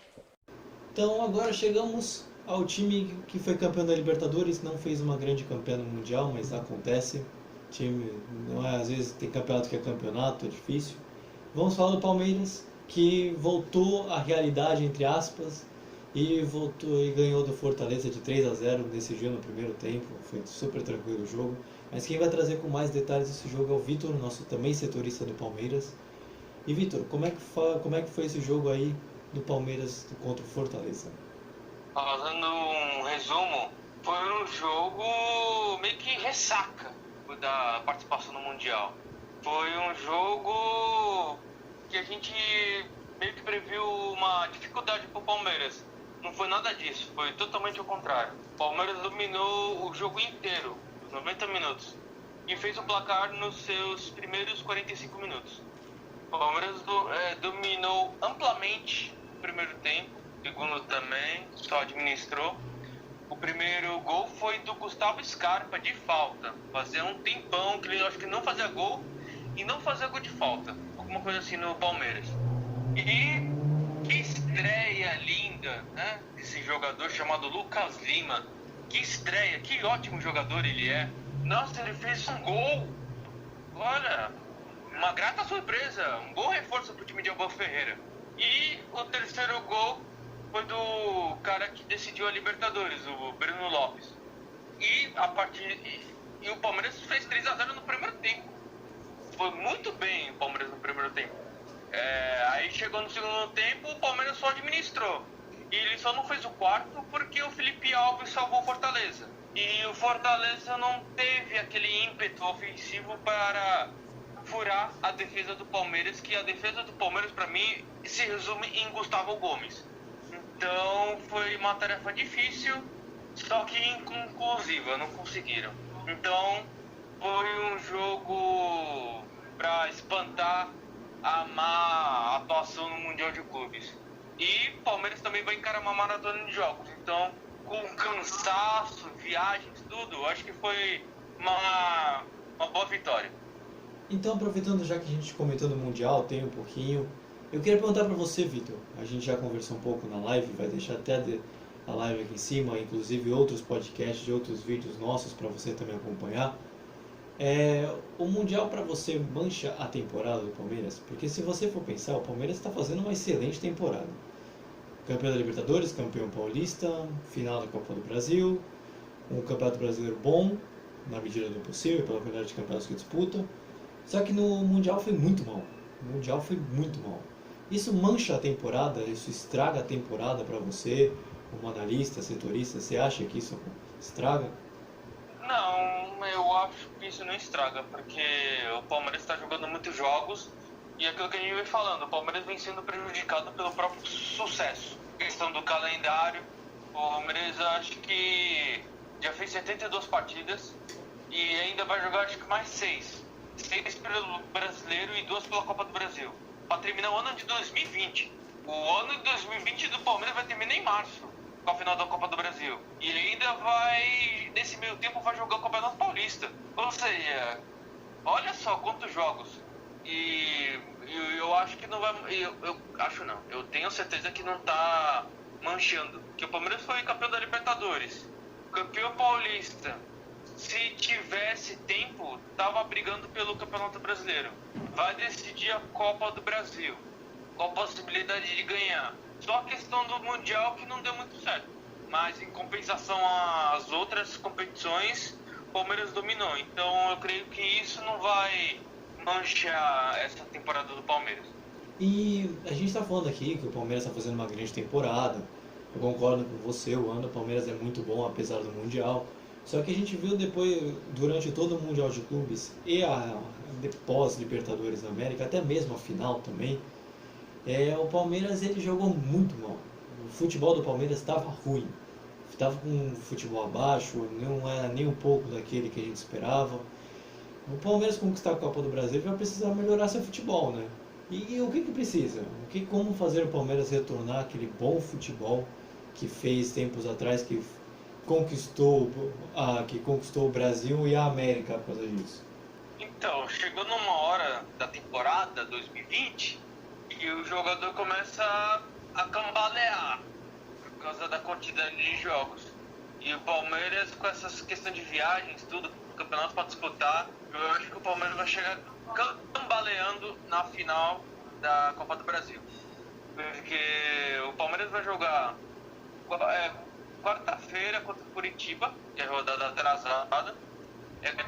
Então agora chegamos ao time que foi campeão da Libertadores, não fez uma grande campanha no Mundial, mas acontece. O time, não é, às vezes tem campeonato que é campeonato, é difícil. Vamos falar do Palmeiras, que voltou à realidade, entre aspas, e voltou e ganhou do Fortaleza de 3-0, decidiu no primeiro tempo, foi super tranquilo o jogo. Mas quem vai trazer com mais detalhes esse jogo é o Vitor, nosso também setorista do Palmeiras. E Vitor, como é que foi esse jogo aí do Palmeiras contra o Fortaleza? Fazendo um resumo, foi um jogo meio que ressaca da participação no Mundial. Foi um jogo que a gente meio que previu uma dificuldade para o Palmeiras. Não foi nada disso, foi totalmente o contrário. O Palmeiras dominou o jogo inteiro, os 90 minutos, e fez o placar nos seus primeiros 45 minutos. O Palmeiras dominou amplamente o primeiro tempo, o segundo também, só administrou. O primeiro gol foi do Gustavo Scarpa, de falta. Fazia um tempão que ele acho que não fazia gol e não fazia gol de falta. Alguma coisa assim no Palmeiras. E que estreia linda, né? Esse jogador chamado Lucas Lima. Que estreia, que ótimo jogador ele é. Nossa, ele fez um gol. Olha, uma grata surpresa. Um bom reforço pro time de Abel Ferreira. E o terceiro gol foi do cara que decidiu a Libertadores, o Breno Lopes. E o Palmeiras fez 3-0 no primeiro tempo. Foi muito bem o Palmeiras no primeiro tempo. Aí chegou no segundo tempo, o Palmeiras só administrou. E ele só não fez o quarto porque o Felipe Alves salvou o Fortaleza. E o Fortaleza não teve aquele ímpeto ofensivo para furar a defesa do Palmeiras, que a defesa do Palmeiras, para mim, se resume em Gustavo Gomes. Então foi uma tarefa difícil, só que inconclusiva, não conseguiram. Então foi um jogo para espantar a má atuação no Mundial de Clubes. E o Palmeiras também vai encarar uma maratona de jogos. Então, com cansaço, viagens, tudo, acho que foi uma boa vitória. Então, aproveitando já que a gente comentou no Mundial, tem um pouquinho, eu queria perguntar para você, Vitor. A gente já conversou um pouco na live, vai deixar até a live aqui em cima, inclusive outros podcasts de outros vídeos nossos para você também acompanhar. O Mundial para você mancha a temporada do Palmeiras? Porque se você for pensar, o Palmeiras está fazendo uma excelente temporada. Campeão da Libertadores, campeão paulista, final da Copa do Brasil, um campeonato brasileiro bom, na medida do possível, pela quantidade de campeonatos que disputa. Só que no Mundial foi muito mal. O Mundial foi muito mal. Isso mancha a temporada, isso estraga a temporada para você, como analista, setorista, você acha que isso estraga? Não, eu acho que isso não estraga, porque o Palmeiras está jogando muitos jogos e aquilo que a gente vem falando, o Palmeiras vem sendo prejudicado pelo próprio sucesso. Questão do calendário, o Palmeiras acho que já fez 72 partidas e ainda vai jogar acho que mais 6 pelo Brasileiro e 2 pela Copa do Brasil, para terminar o ano de 2020. O ano de 2020 do Palmeiras vai terminar em março, com a final da Copa do Brasil. E ele ainda vai, nesse meio tempo, vai jogar o Campeonato Paulista. Ou seja, olha só quantos jogos. E eu acho que não vai... Eu tenho certeza que não está manchando. Que o Palmeiras foi campeão da Libertadores, campeão paulista. Se tivesse tempo, estava brigando pelo Campeonato Brasileiro. Vai decidir a Copa do Brasil, com a possibilidade de ganhar. Só a questão do Mundial que não deu muito certo. Mas em compensação às outras competições, o Palmeiras dominou. Então eu creio que isso não vai manchar essa temporada do Palmeiras. E a gente está falando aqui que o Palmeiras está fazendo uma grande temporada. Eu concordo com você, o ano do Palmeiras é muito bom, apesar do Mundial. Só que a gente viu depois, durante todo o Mundial de Clubes e a pós-Libertadores da América, até mesmo a final também, o Palmeiras ele jogou muito mal. O futebol do Palmeiras estava ruim. Estava com um futebol abaixo, não era nem um pouco daquele que a gente esperava. O Palmeiras conquistar a Copa do Brasil vai precisar melhorar seu futebol, né? E o que precisa? Como fazer o Palmeiras retornar aquele bom futebol que fez tempos atrás, que conquistou o Brasil e a América por causa disso? Então, chegou numa hora da temporada 2020 que o jogador começa a cambalear por causa da quantidade de jogos. E o Palmeiras, com essas questões de viagens, tudo, campeonato para disputar, eu acho que o Palmeiras vai chegar cambaleando na final da Copa do Brasil. Porque o Palmeiras vai jogar quarta-feira contra o Curitiba, que é a rodada atrasada.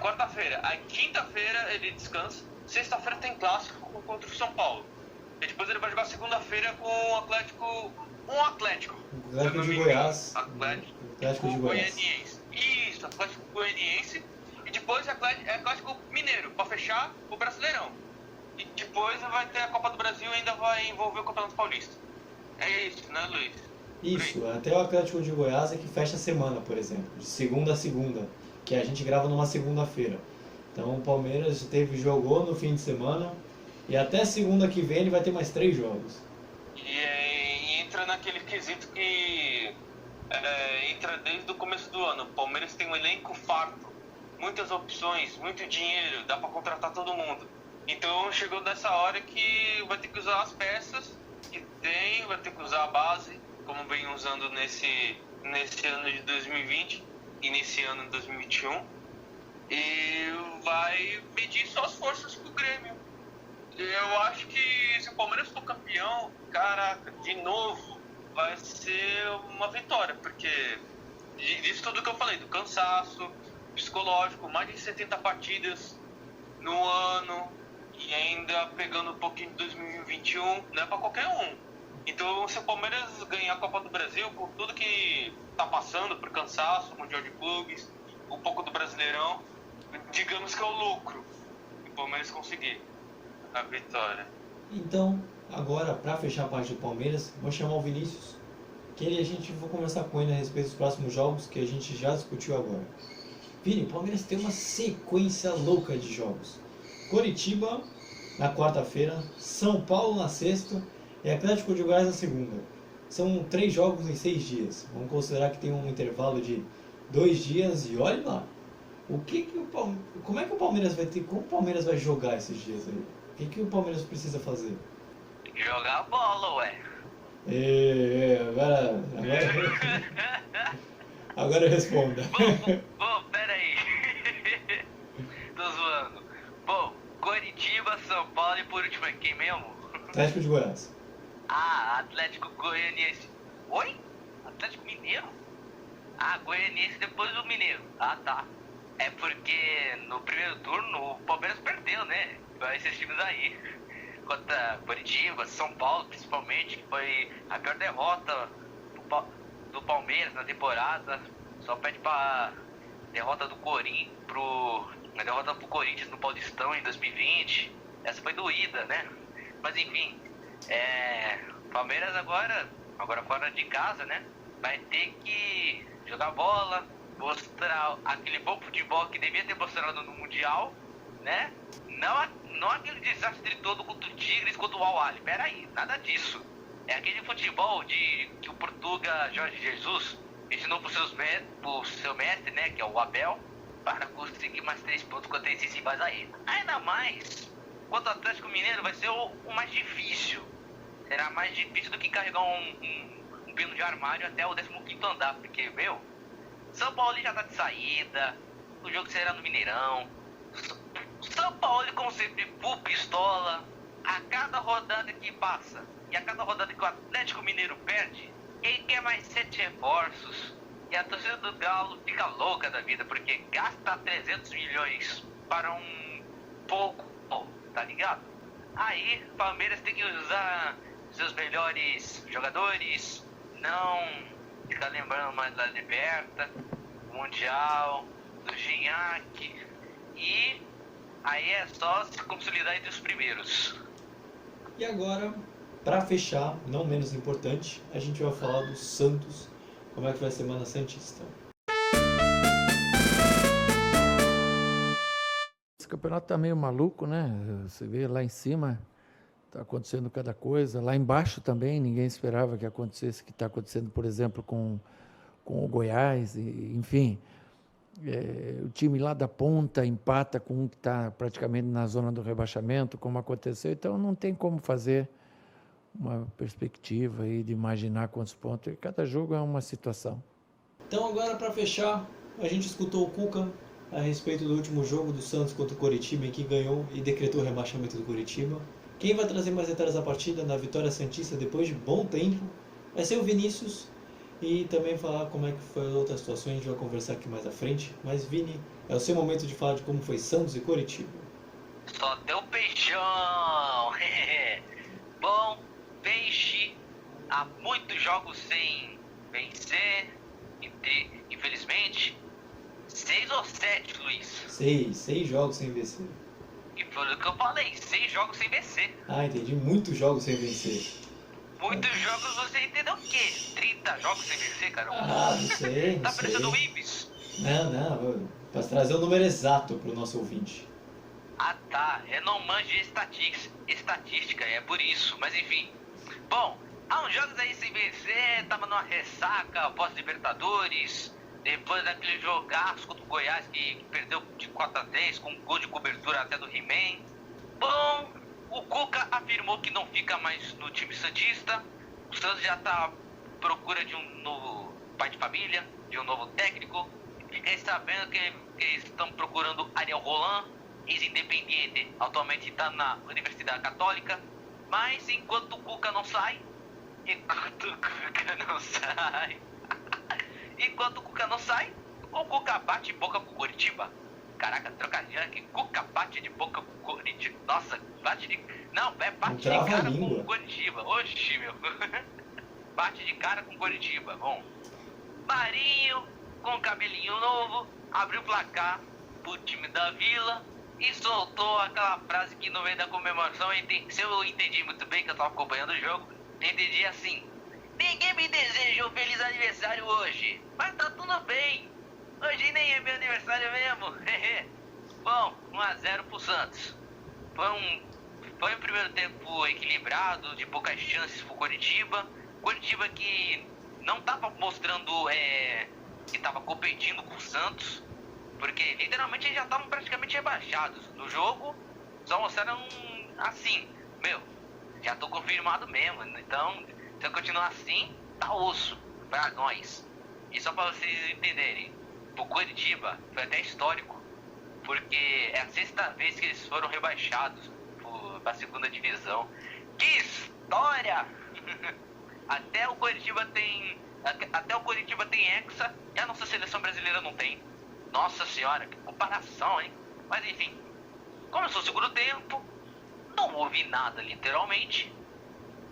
Quarta-feira. Aí quinta-feira ele descansa. Sexta-feira tem clássico contra o São Paulo. E depois ele vai jogar segunda-feira com o Atlético de Goiás. Atlético Goianiense. Isso, Atlético Goianiense. E depois é Clássico Mineiro, para fechar o Brasileirão. E depois vai ter a Copa do Brasil e ainda vai envolver o Campeonato Paulista. É isso, né, Luiz? Isso, até o Atlético de Goiás é que fecha a semana, por exemplo, de segunda a segunda, que a gente grava numa segunda-feira. Então o Palmeiras jogou no fim de semana e até segunda que vem ele vai ter mais 3 jogos. E entra naquele quesito que entra desde o começo do ano. O Palmeiras tem um elenco farto, muitas opções, muito dinheiro, dá para contratar todo mundo. Então chegou dessa hora que vai ter que usar as peças que tem, vai ter que usar a base, como vem usando nesse ano de 2020 e nesse ano de 2021. E vai medir suas forças pro Grêmio. Eu acho que se o Palmeiras for campeão, caraca, de novo, vai ser uma vitória, porque disso tudo que eu falei, do cansaço psicológico, mais de 70 partidas no ano, e ainda pegando um pouquinho de 2021, não é pra qualquer um. Então, se o Palmeiras ganhar a Copa do Brasil, por tudo que tá passando, por cansaço, Mundial de Clubes, um pouco do Brasileirão, digamos que é o lucro, o Palmeiras conseguir a vitória. Então, agora, para fechar a parte do Palmeiras, vou chamar o Vinícius, que a gente vai conversar com ele a respeito dos próximos jogos que a gente já discutiu agora. Vini, o Palmeiras tem uma sequência louca de jogos. Coritiba na quarta-feira, São Paulo na sexta e Atlético de Goiás na segunda. São 3 jogos em 6 dias. Vamos considerar que tem um intervalo de 2 dias e olha lá. Como é que o Palmeiras vai ter? Como o Palmeiras vai jogar esses dias aí? O que o Palmeiras precisa fazer? Jogar bola, ué. Agora responda. Bom, pera aí. Tô zoando. Bom, Coritiba, São Paulo e por último é quem mesmo? Atlético de Goiás. Ah, Atlético Goianiense. Oi? Atlético Mineiro? Ah, Goianiense depois do Mineiro. Ah, tá. É porque no primeiro turno o Palmeiras perdeu, né? Vai esses times aí. Contra Coritiba, São Paulo principalmente, que foi a pior derrota do Palmeiras na temporada. Só pede pra derrota do Corinthians a derrota pro Corinthians no Paulistão em 2020. Essa foi doída, né? Mas enfim, Palmeiras agora fora de casa, né? Vai ter que jogar bola, mostrar aquele bom futebol que devia ter mostrado no Mundial, né? Não aquele desastre todo contra o Tigres, contra o Al-Ahly. Pera aí, nada disso. É aquele futebol que o Portuga Jorge Jesus ensinou pro seu mestre, né? Que é o Abel, para conseguir mais 3 pontos contra esses rivais aí. Ainda mais, quanto ao Atlético Mineiro vai ser o mais difícil. Será mais difícil do que carregar um pino de armário até o 15º andar, porque, São Paulo já tá de saída, o jogo será no Mineirão. São Paulo, como sempre, full pistola. A cada rodada que passa e a cada rodada que o Atlético Mineiro perde, ele quer mais 7 reforços. E a torcida do Galo fica louca da vida, porque gasta 300 milhões para um pouco, tá ligado? Aí, Palmeiras tem que usar seus melhores jogadores, não ficar lembrando mais da Liberta, Mundial, do Gignac, e aí é só se consolidar entre os primeiros. E agora, para fechar, não menos importante, a gente vai falar do Santos. Como é que vai a Semana Santista? Esse campeonato tá meio maluco, né? Você vê lá em cima, tá acontecendo cada coisa. Lá embaixo também, ninguém esperava que acontecesse o que está acontecendo, por exemplo, com o Goiás, enfim. O time lá da ponta empata com um que está praticamente na zona do rebaixamento, como aconteceu. Então, não tem como fazer uma perspectiva aí de imaginar quantos pontos. Cada jogo é uma situação. Então, agora, para fechar, a gente escutou o Cuca a respeito do último jogo do Santos contra o Coritiba, em que ganhou e decretou o rebaixamento do Coritiba. Quem vai trazer mais detalhes da partida, da vitória santista, depois de bom tempo, vai ser o Vinícius. E também falar como é que foi as outras situações, a gente vai conversar aqui mais à frente. Mas, Vini, é o seu momento de falar de como foi Santos e Coritiba. Só deu peixão! Bom, peixe, há muitos jogos sem vencer, infelizmente. 6 ou 7, Luiz? 6 jogos sem vencer. E foi o que eu falei, 6 jogos sem vencer. Ah, entendi, muitos jogos sem vencer. Muitos jogos, você entendeu o quê? 30 jogos sem vencer, cara? Ah, não sei, Tá parecendo o Ibis? Não, para trazer o número exato para o nosso ouvinte. Ah tá, eu não manjo de estatística, é por isso, mas enfim. Bom, há uns jogos aí sem vencer, tava numa ressaca pós-Libertadores, depois daquele jogaço contra o Goiás que perdeu de 4-3 com um gol de cobertura até do He-Man. Bom, o Cuca afirmou que não fica mais no time santista. O Santos já tá à procura de um novo pai de família, de um novo técnico. Fiquei sabendo que eles estão procurando Ariel Roland, ex-independiente, atualmente está na Universidade Católica. Mas enquanto o Cuca não sai, o Cuca bate boca com o Coritiba. Caraca, trocadilho aqui. Cuca bate de boca com o Coritiba. Nossa, bate de... Não, bate de cara com o Coritiba. Oxi, meu. Bate de cara com o Coritiba. Bom, Marinho, com cabelinho novo, abriu o placar pro time da Vila e soltou aquela frase que no meio da comemoração, se eu entendi muito bem, que eu tava acompanhando o jogo, entendi assim: ninguém me deseja um feliz aniversário hoje, mas tá tudo bem, hoje nem é meu aniversário mesmo. Bom, 1-0 pro Santos. Foi um primeiro tempo equilibrado, de poucas chances pro Coritiba. Coritiba que não tava mostrando que tava competindo com o Santos, porque literalmente eles já estavam praticamente rebaixados. No jogo só mostraram assim, meu, já tô confirmado mesmo, então se eu continuar assim, tá osso pra nós. E só pra vocês entenderem, o Coritiba foi até histórico, porque é a 6ª vez que eles foram rebaixados pra 2ª divisão. Que história! Até o Coritiba tem hexa e a nossa seleção brasileira não tem. Nossa senhora, que comparação, hein? Mas enfim, começou o segundo tempo, não houve nada literalmente.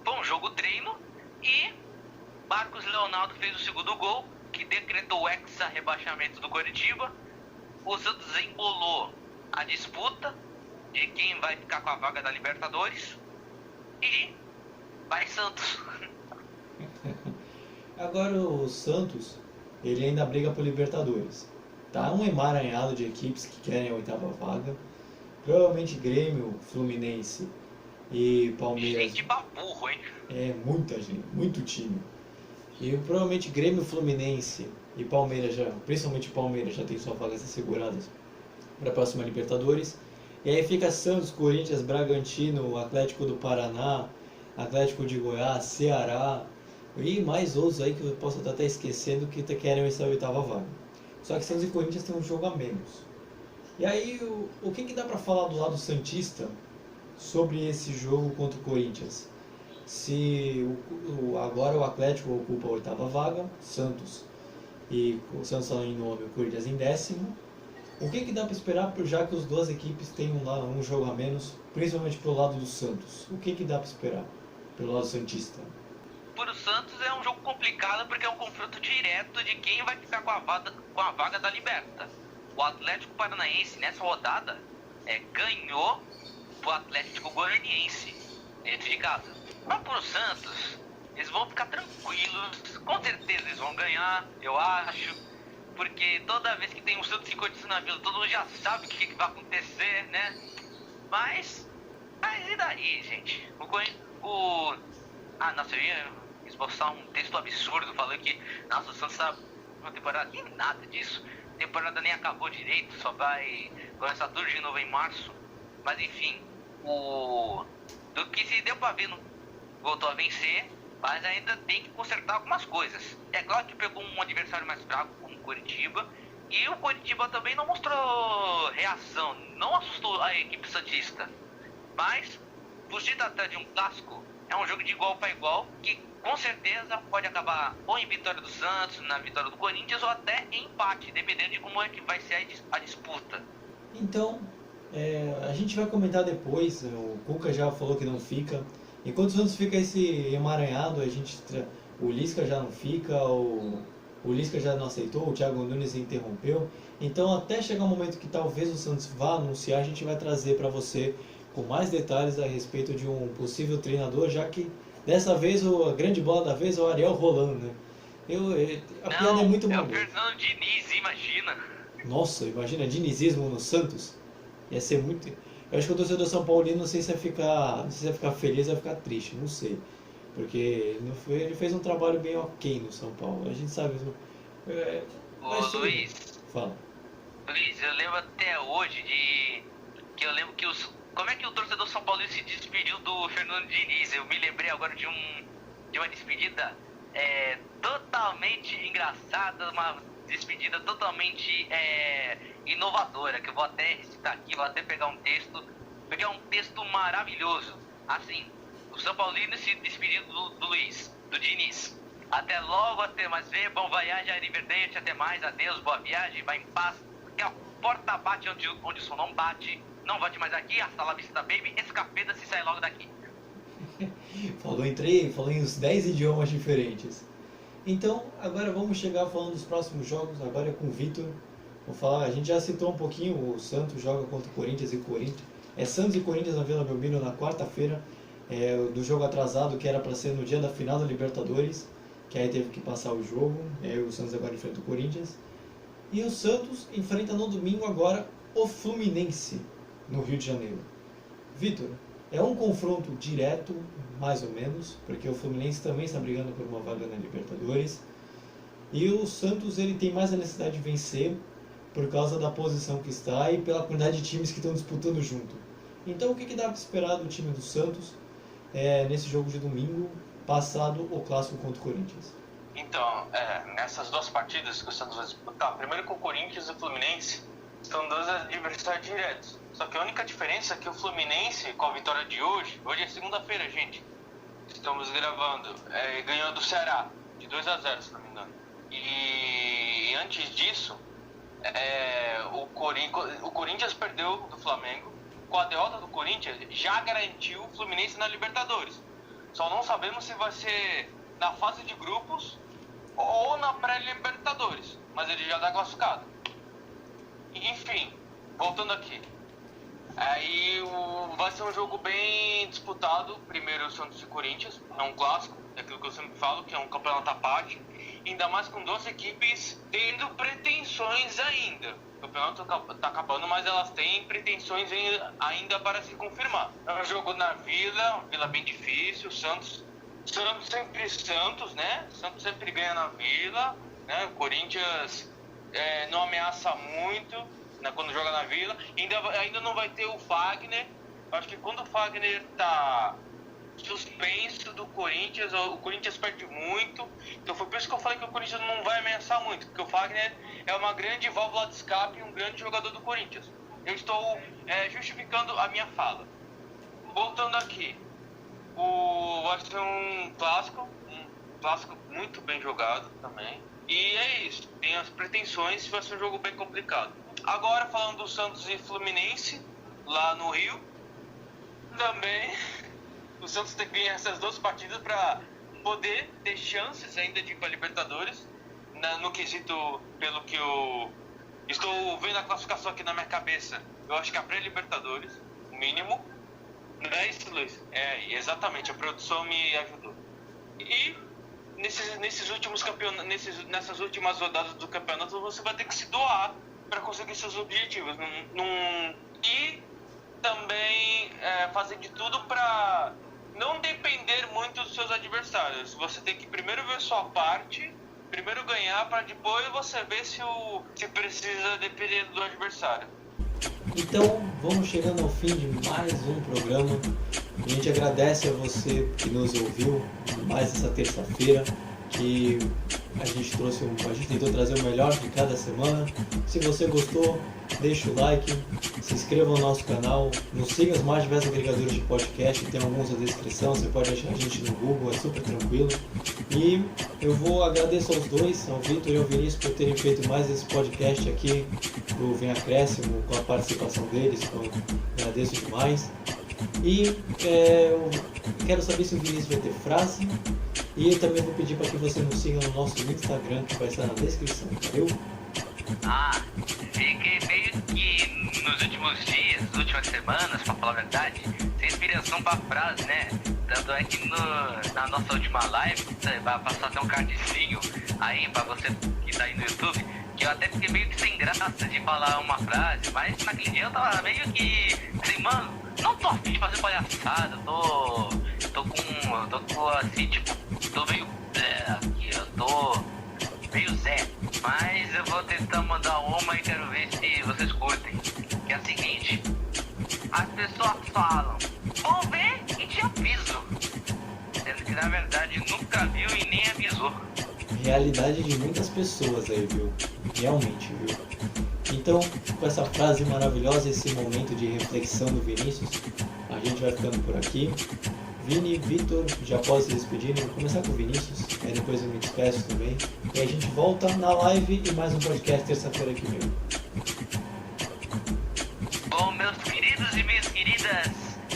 Foi um jogo treino e Marcos Leonardo fez o segundo gol, que decretou o hexa rebaixamento do Coritiba. O Santos embolou a disputa de quem vai ficar com a vaga da Libertadores e vai Santos. Agora o Santos, ele ainda briga por Libertadores. Tá um emaranhado de equipes que querem a 8ª vaga. Provavelmente Grêmio, Fluminense e Palmeiras. Gente pra burro, hein? É muita gente, muito time. E provavelmente Grêmio, Fluminense e Palmeiras principalmente Palmeiras já tem suas vagas asseguradas para a próxima Libertadores. E aí fica Santos, Corinthians, Bragantino, Atlético do Paraná, Atlético de Goiás, Ceará e mais outros aí que eu posso estar até esquecendo que querem essa 8ª vaga. Só que Santos e Corinthians tem um jogo a menos. E aí o que dá para falar do lado santista sobre esse jogo contra o Corinthians? Se agora o Atlético ocupa a 8ª vaga, Santos e o Santos está em 9, o Corinthians em 10º. O que dá para esperar, já que as duas equipes têm um jogo a menos, principalmente pelo lado do Santos? O que dá para esperar pelo lado santista? Para o Santos é um jogo complicado porque é um confronto direto de quem vai ficar com a vaga da Liberta. O Atlético Paranaense nessa rodada ganhou o Atlético Goianiense dentro de casa. Mas para o Santos, eles vão ficar tranquilos, com certeza eles vão ganhar, eu acho, porque toda vez que tem um Santos e Corinthians na Vila, todo mundo já sabe o que vai acontecer, né? Mas e daí, gente? Nossa, eu ia esboçar um texto absurdo falando que nossa, o Santos tá uma temporada, e nada disso. A temporada nem acabou direito, só vai começar tudo de novo em março. Mas enfim, do que se deu pra ver, voltou a vencer, mas ainda tem que consertar algumas coisas. É claro que pegou um adversário mais fraco, como o Coritiba, e o Coritiba também não mostrou reação, não assustou a equipe santista. Mas, por se tratar de um clássico, é um jogo de igual para igual, que com certeza pode acabar ou em vitória do Santos, na vitória do Corinthians, ou até em empate, dependendo de como é que vai ser a disputa. Então, a gente vai comentar depois, o Cuca já falou que não fica. Enquanto o Santos fica esse emaranhado, o Lisca já não fica, o Lisca já não aceitou, o Thiago Nunes interrompeu. Então, até chegar o momento que talvez o Santos vá anunciar, a gente vai trazer para você com mais detalhes a respeito de um possível treinador, já que dessa vez a grande bola da vez é o Ariel Roland, né? Piada é muito boa. É o Fernando Diniz, imagina. Nossa, imagina, dinizismo no Santos. Ia ser muito... Eu acho que o torcedor São Paulino, não sei se vai ficar feliz ou vai ficar triste, não sei. Porque ele fez um trabalho bem ok no São Paulo. A gente sabe. Ô Luiz, Fala. Luiz, eu lembro até hoje que eu lembro que como é que o torcedor São Paulo se despediu do Fernando Diniz? Eu me lembrei agora de uma despedida totalmente engraçada, uma despedida totalmente inovadora, que eu vou até citar aqui, vou até pegar um texto, porque é um texto maravilhoso. Assim, o São Paulino se despediu do Luiz, do Diniz. Até logo, até mais ver, bom viagem, divertente, até mais, adeus, boa viagem, vai em paz, porque a porta bate onde o som não bate, não volte mais aqui, hasta la vista, baby, escapeda se sai logo daqui. falou em uns 10 idiomas diferentes. Então, agora vamos chegar falando dos próximos jogos, agora é com o Vitor. Vou falar, a gente já citou um pouquinho, o Santos joga contra o Corinthians é Santos e Corinthians na Vila Belmiro na quarta-feira, do jogo atrasado que era para ser no dia da final da Libertadores, que aí teve que passar o jogo, o Santos agora enfrenta o Corinthians. E o Santos enfrenta no domingo agora o Fluminense, no Rio de Janeiro. Vitor, é um confronto direto, mais ou menos, porque o Fluminense também está brigando por uma vaga na Libertadores. E o Santos ele tem mais a necessidade de vencer por causa da posição que está e pela quantidade de times que estão disputando junto. Então o que dá para esperar do time do Santos nesse jogo de domingo, passado o clássico contra o Corinthians? Então, nessas duas partidas que o Santos vai disputar, primeiro com o Corinthians e o Fluminense, são dois adversários diretos. Só que a única diferença é que o Fluminense, com a vitória de hoje é segunda-feira, gente, estamos gravando, ganhou do Ceará, de 2-0, se não me engano. E antes disso, o Corinthians perdeu do Flamengo. Com a derrota do Corinthians, já garantiu o Fluminense na Libertadores. Só não sabemos se vai ser na fase de grupos ou na pré-Libertadores, mas ele já está classificado. Enfim, voltando aqui. Aí vai ser um jogo bem disputado. Primeiro o Santos e Corinthians, é um clássico, é aquilo que eu sempre falo, que é um campeonato à parte. Ainda mais com duas equipes tendo pretensões ainda. O campeonato está acabando, mas elas têm pretensões ainda para se confirmar. É um jogo na Vila, uma Vila bem difícil. Santos sempre Santos, né? Santos sempre ganha na Vila, né? O Corinthians não ameaça muito, né, quando joga na Vila. Ainda não vai ter o Fagner. Acho que quando o Fagner está suspenso do Corinthians, o Corinthians perde muito. Então foi por isso que eu falei que o Corinthians não vai ameaçar muito, porque o Fagner é uma grande válvula de escape e um grande jogador do Corinthians. Eu estou justificando a minha fala. Voltando aqui, vai ser um clássico muito bem jogado também. E é isso, tem as pretensões, vai ser um jogo bem complicado. Agora falando do Santos e Fluminense, lá no Rio, também o Santos tem que ganhar essas duas partidas para poder ter chances ainda de ir para a Libertadores. No quesito, pelo que eu estou vendo a classificação aqui na minha cabeça, eu acho que a pré-Libertadores, o mínimo. Não é isso, Luiz? Exatamente, a produção me ajudou. E nessas últimas rodadas do campeonato, você vai ter que se doar para conseguir seus objetivos. E também fazer de tudo para não depender muito dos seus adversários. Você tem que primeiro ver sua parte, primeiro ganhar, para depois você ver se precisa depender do adversário. Então, vamos chegando ao fim de mais um programa. A gente agradece a você que nos ouviu mais essa terça-feira, que a gente tentou trazer o melhor de cada semana. Se você gostou, deixa o like, se inscreva no nosso canal, nos siga nos mais diversos agregadores de podcast, tem alguns na descrição, você pode achar a gente no Google, é super tranquilo. E eu vou agradecer aos dois, ao Vitor e ao Vinícius, por terem feito mais esse podcast aqui do Vem Acréscimo, com a participação deles, então agradeço demais. E eu quero saber se o Vinícius vai ter frase. E eu também vou pedir para que você nos siga no nosso Instagram, que vai estar na descrição, valeu? Fiquei meio que nos últimos dias, nas últimas semanas, pra falar a verdade, sem inspiração pra frase, né? Tanto é que na nossa última live, vai passar até um cardzinho aí pra você que tá aí no YouTube, que eu até fiquei meio que sem graça de falar uma frase, mas naquele dia eu tava meio que assim, mano, não tô afim de fazer palhaçada, tô com assim, tipo, tô meio aqui, eu tô meio Zé, mas eu vou tentar mandar uma e quero ver se vocês curtem. Que é o seguinte, as pessoas falam, vou ver e te aviso, sendo que na verdade nunca viu e nem avisou. Realidade de muitas pessoas aí, viu? Realmente, viu? Então, com essa frase maravilhosa, esse momento de reflexão do Vinícius, a gente vai ficando por aqui. Vini, Vitor, já pode se despedir. Vou começar com o Vinícius, aí depois eu me despeço também. E a gente volta na live e mais um podcast terça-feira que vem. Bom, meus queridos e minhas queridas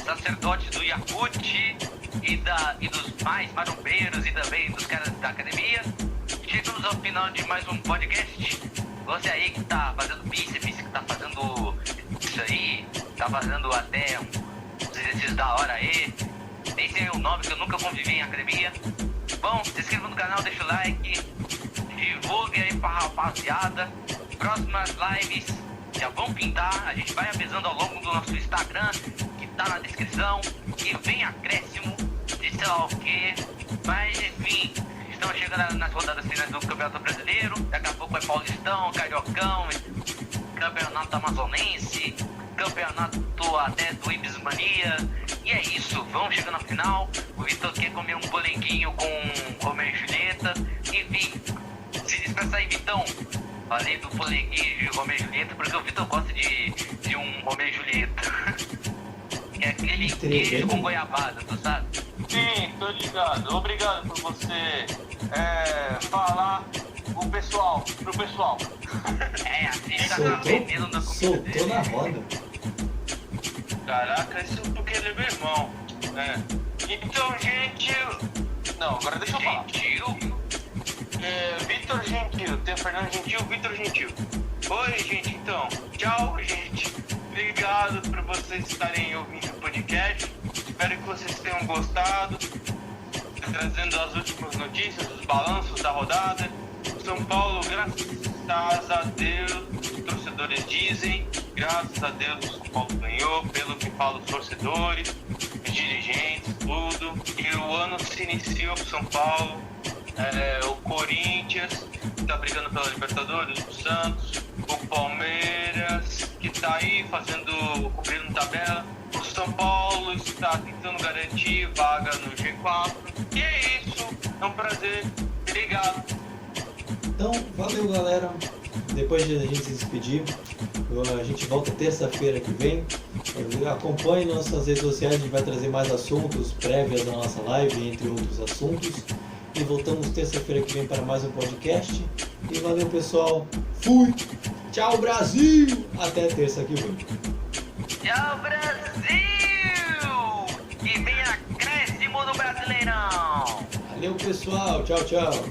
sacerdotes do Yakut e dos mais marombeiros e também dos caras da academia, chegamos ao final de mais um podcast. Você aí que tá fazendo bíceps, que tá fazendo isso aí, tá fazendo até uns exercícios da hora aí, nem sei o nome que eu nunca convivi em academia. Bom, se inscreva no canal, deixa o like, divulgue aí pra rapaziada. Próximas lives já vão pintar, a gente vai avisando ao longo do nosso Instagram, que tá na descrição, e vem acréscimo de sei lá o que, mas enfim, estamos chegando nas rodadas finais do Campeonato Brasileiro, daqui a pouco é Paulistão, Cariocão, Campeonato Amazonense, Campeonato até do Ibis Mania, e é isso, vamos chegando na final. O Vitor quer comer um polenguinho com Romeu e Julieta, enfim, se despeça aí, Vitão. Falei do polenguinho de Romeu e Julieta porque o Vitor gosta de um Romeu e Julieta. É aquele queijo com goiabada, tu sabe? Sim, tô ligado. Obrigado por você falar pro pessoal. É, assim tá aprendendo na comida Soltou dele. na roda. Caraca, isso porque ele é meu irmão. Então, gente... Não, agora deixa eu falar. Gentil. Vitor Gentil, tem o Fernando Gentil, Vitor Gentil. Oi, gente, então. Tchau, gente. Obrigado por vocês estarem ouvindo o podcast. Espero que vocês tenham gostado. Trazendo as últimas notícias, os balanços da rodada. São Paulo, graças a Deus, os torcedores dizem, graças a Deus o São Paulo ganhou, pelo que falam os torcedores, os dirigentes, tudo. E o ano se iniciou pro São Paulo. O Corinthians está brigando pela Libertadores, o Santos, o Palmeiras que está aí cumprindo tabela, o São Paulo está tentando garantir vaga no G4, e é isso, é um prazer, obrigado. Então, valeu, galera. Depois de a gente se despedir, a gente volta terça-feira que vem. Acompanhe nossas redes sociais, a gente vai trazer mais assuntos prévios da nossa live, entre outros assuntos. E voltamos terça-feira que vem para mais um podcast. E valeu, pessoal. Fui! Tchau, Brasil! Até terça que vem. Tchau, Brasil! E vem acréscimo do Brasileirão! Valeu, pessoal. Tchau, tchau.